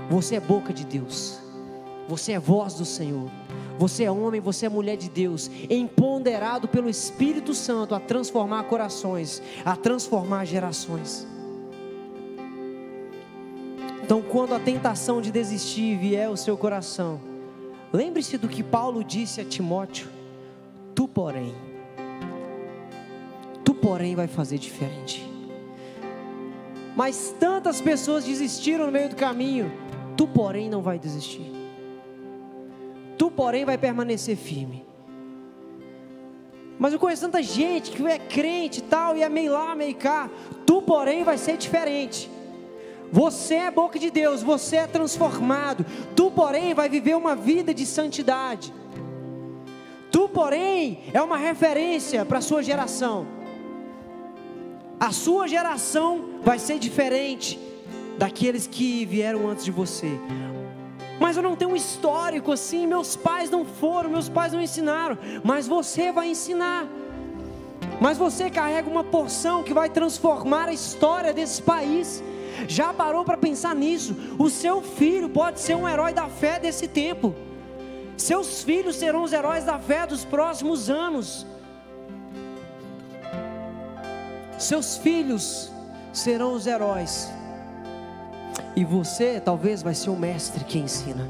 você é boca de Deus, você é voz do Senhor, você é homem, você é mulher de Deus, empoderado pelo Espírito Santo a transformar corações, a transformar gerações. Então, quando a tentação de desistir vier ao seu coração, lembre-se do que Paulo disse a Timóteo: tu porém vai fazer diferente. Mas tantas pessoas desistiram no meio do caminho, tu porém não vai desistir. Tu porém vai permanecer firme. Mas eu conheço tanta gente que é crente e tal, e é meio lá, meio cá. Tu porém vai ser diferente. Você é boca de Deus, você é transformado. Tu porém vai viver uma vida de santidade. Tu porém é uma referência para a sua geração. A sua geração vai ser diferente daqueles que vieram antes de você. Mas eu não tenho um histórico assim, meus pais não foram, meus pais não ensinaram. Mas você vai ensinar. Mas você carrega uma porção que vai transformar a história desse país. Já parou para pensar nisso? O seu filho pode ser um herói da fé desse tempo. Seus filhos serão os heróis da fé dos próximos anos. Seus filhos serão os heróis. E você talvez vai ser o mestre que ensina.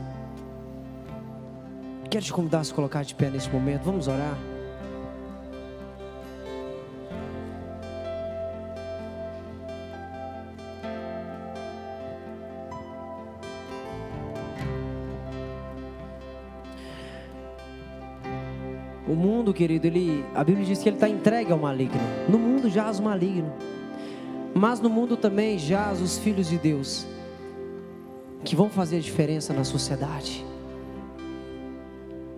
Quero te convidar a se colocar de pé nesse momento. Vamos orar. O mundo, querido, a Bíblia diz que ele está entregue ao maligno. No mundo jaz o maligno, mas no mundo também jaz os filhos de Deus, que vão fazer a diferença na sociedade.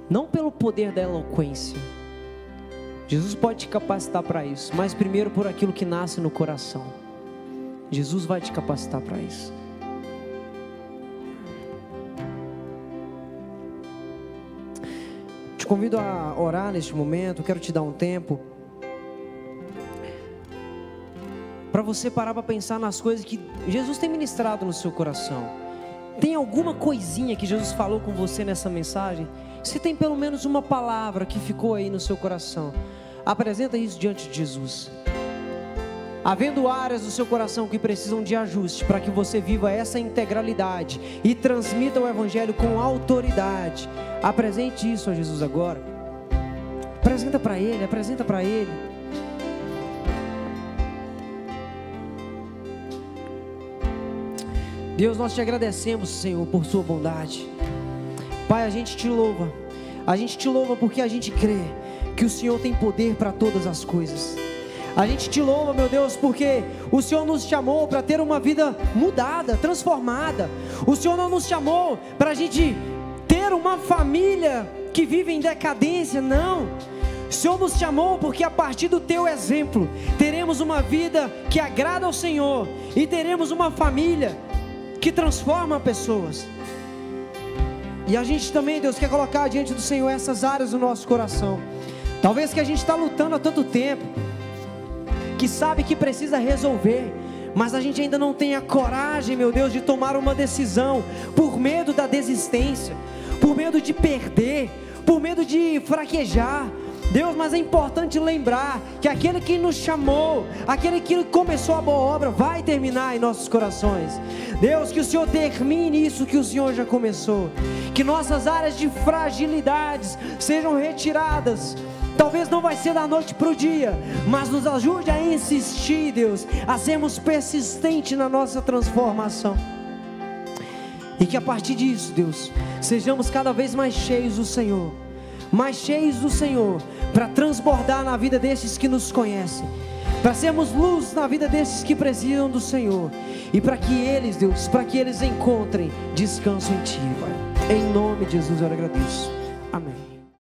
Não pelo poder da eloquência, Jesus pode te capacitar para isso, mas primeiro por aquilo que nasce no coração. Jesus vai te capacitar para isso. Te convido a orar neste momento. Quero te dar um tempo para você parar para pensar nas coisas que Jesus tem ministrado no seu coração. Tem alguma coisinha que Jesus falou com você nessa mensagem? Se tem pelo menos uma palavra que ficou aí no seu coração, apresenta isso diante de Jesus. Havendo áreas do seu coração que precisam de ajuste, para que você viva essa integralidade e transmita o Evangelho com autoridade, apresente isso a Jesus agora. Apresenta para Ele, apresenta para Ele. Deus, nós te agradecemos, Senhor, por sua bondade. Pai, a gente te louva. A gente te louva porque a gente crê que o Senhor tem poder para todas as coisas. A gente te louva, meu Deus, porque o Senhor nos chamou para ter uma vida mudada, transformada. O Senhor não nos chamou para a gente ter uma família que vive em decadência, não. O Senhor nos chamou porque a partir do teu exemplo teremos uma vida que agrada ao Senhor e teremos uma família que transforma pessoas. E a gente também, Deus, quer colocar diante do Senhor essas áreas do nosso coração. Talvez que a gente está lutando há tanto tempo, que sabe que precisa resolver, mas a gente ainda não tem a coragem, meu Deus, de tomar uma decisão, por medo da desistência, por medo de perder, por medo de fraquejar. Deus, mas é importante lembrar que aquele que nos chamou, aquele que começou a boa obra, vai terminar em nossos corações. Deus, que o Senhor termine isso que o Senhor já começou, que nossas áreas de fragilidades sejam retiradas. Talvez não vai ser da noite para o dia, mas nos ajude a insistir, Deus, a sermos persistentes na nossa transformação. E que a partir disso, Deus, sejamos cada vez mais cheios do Senhor, para transbordar na vida desses que nos conhecem, para sermos luz na vida desses que precisam do Senhor, e para que eles, Deus, para que eles encontrem descanso em Ti, Pai. Em nome de Jesus eu agradeço.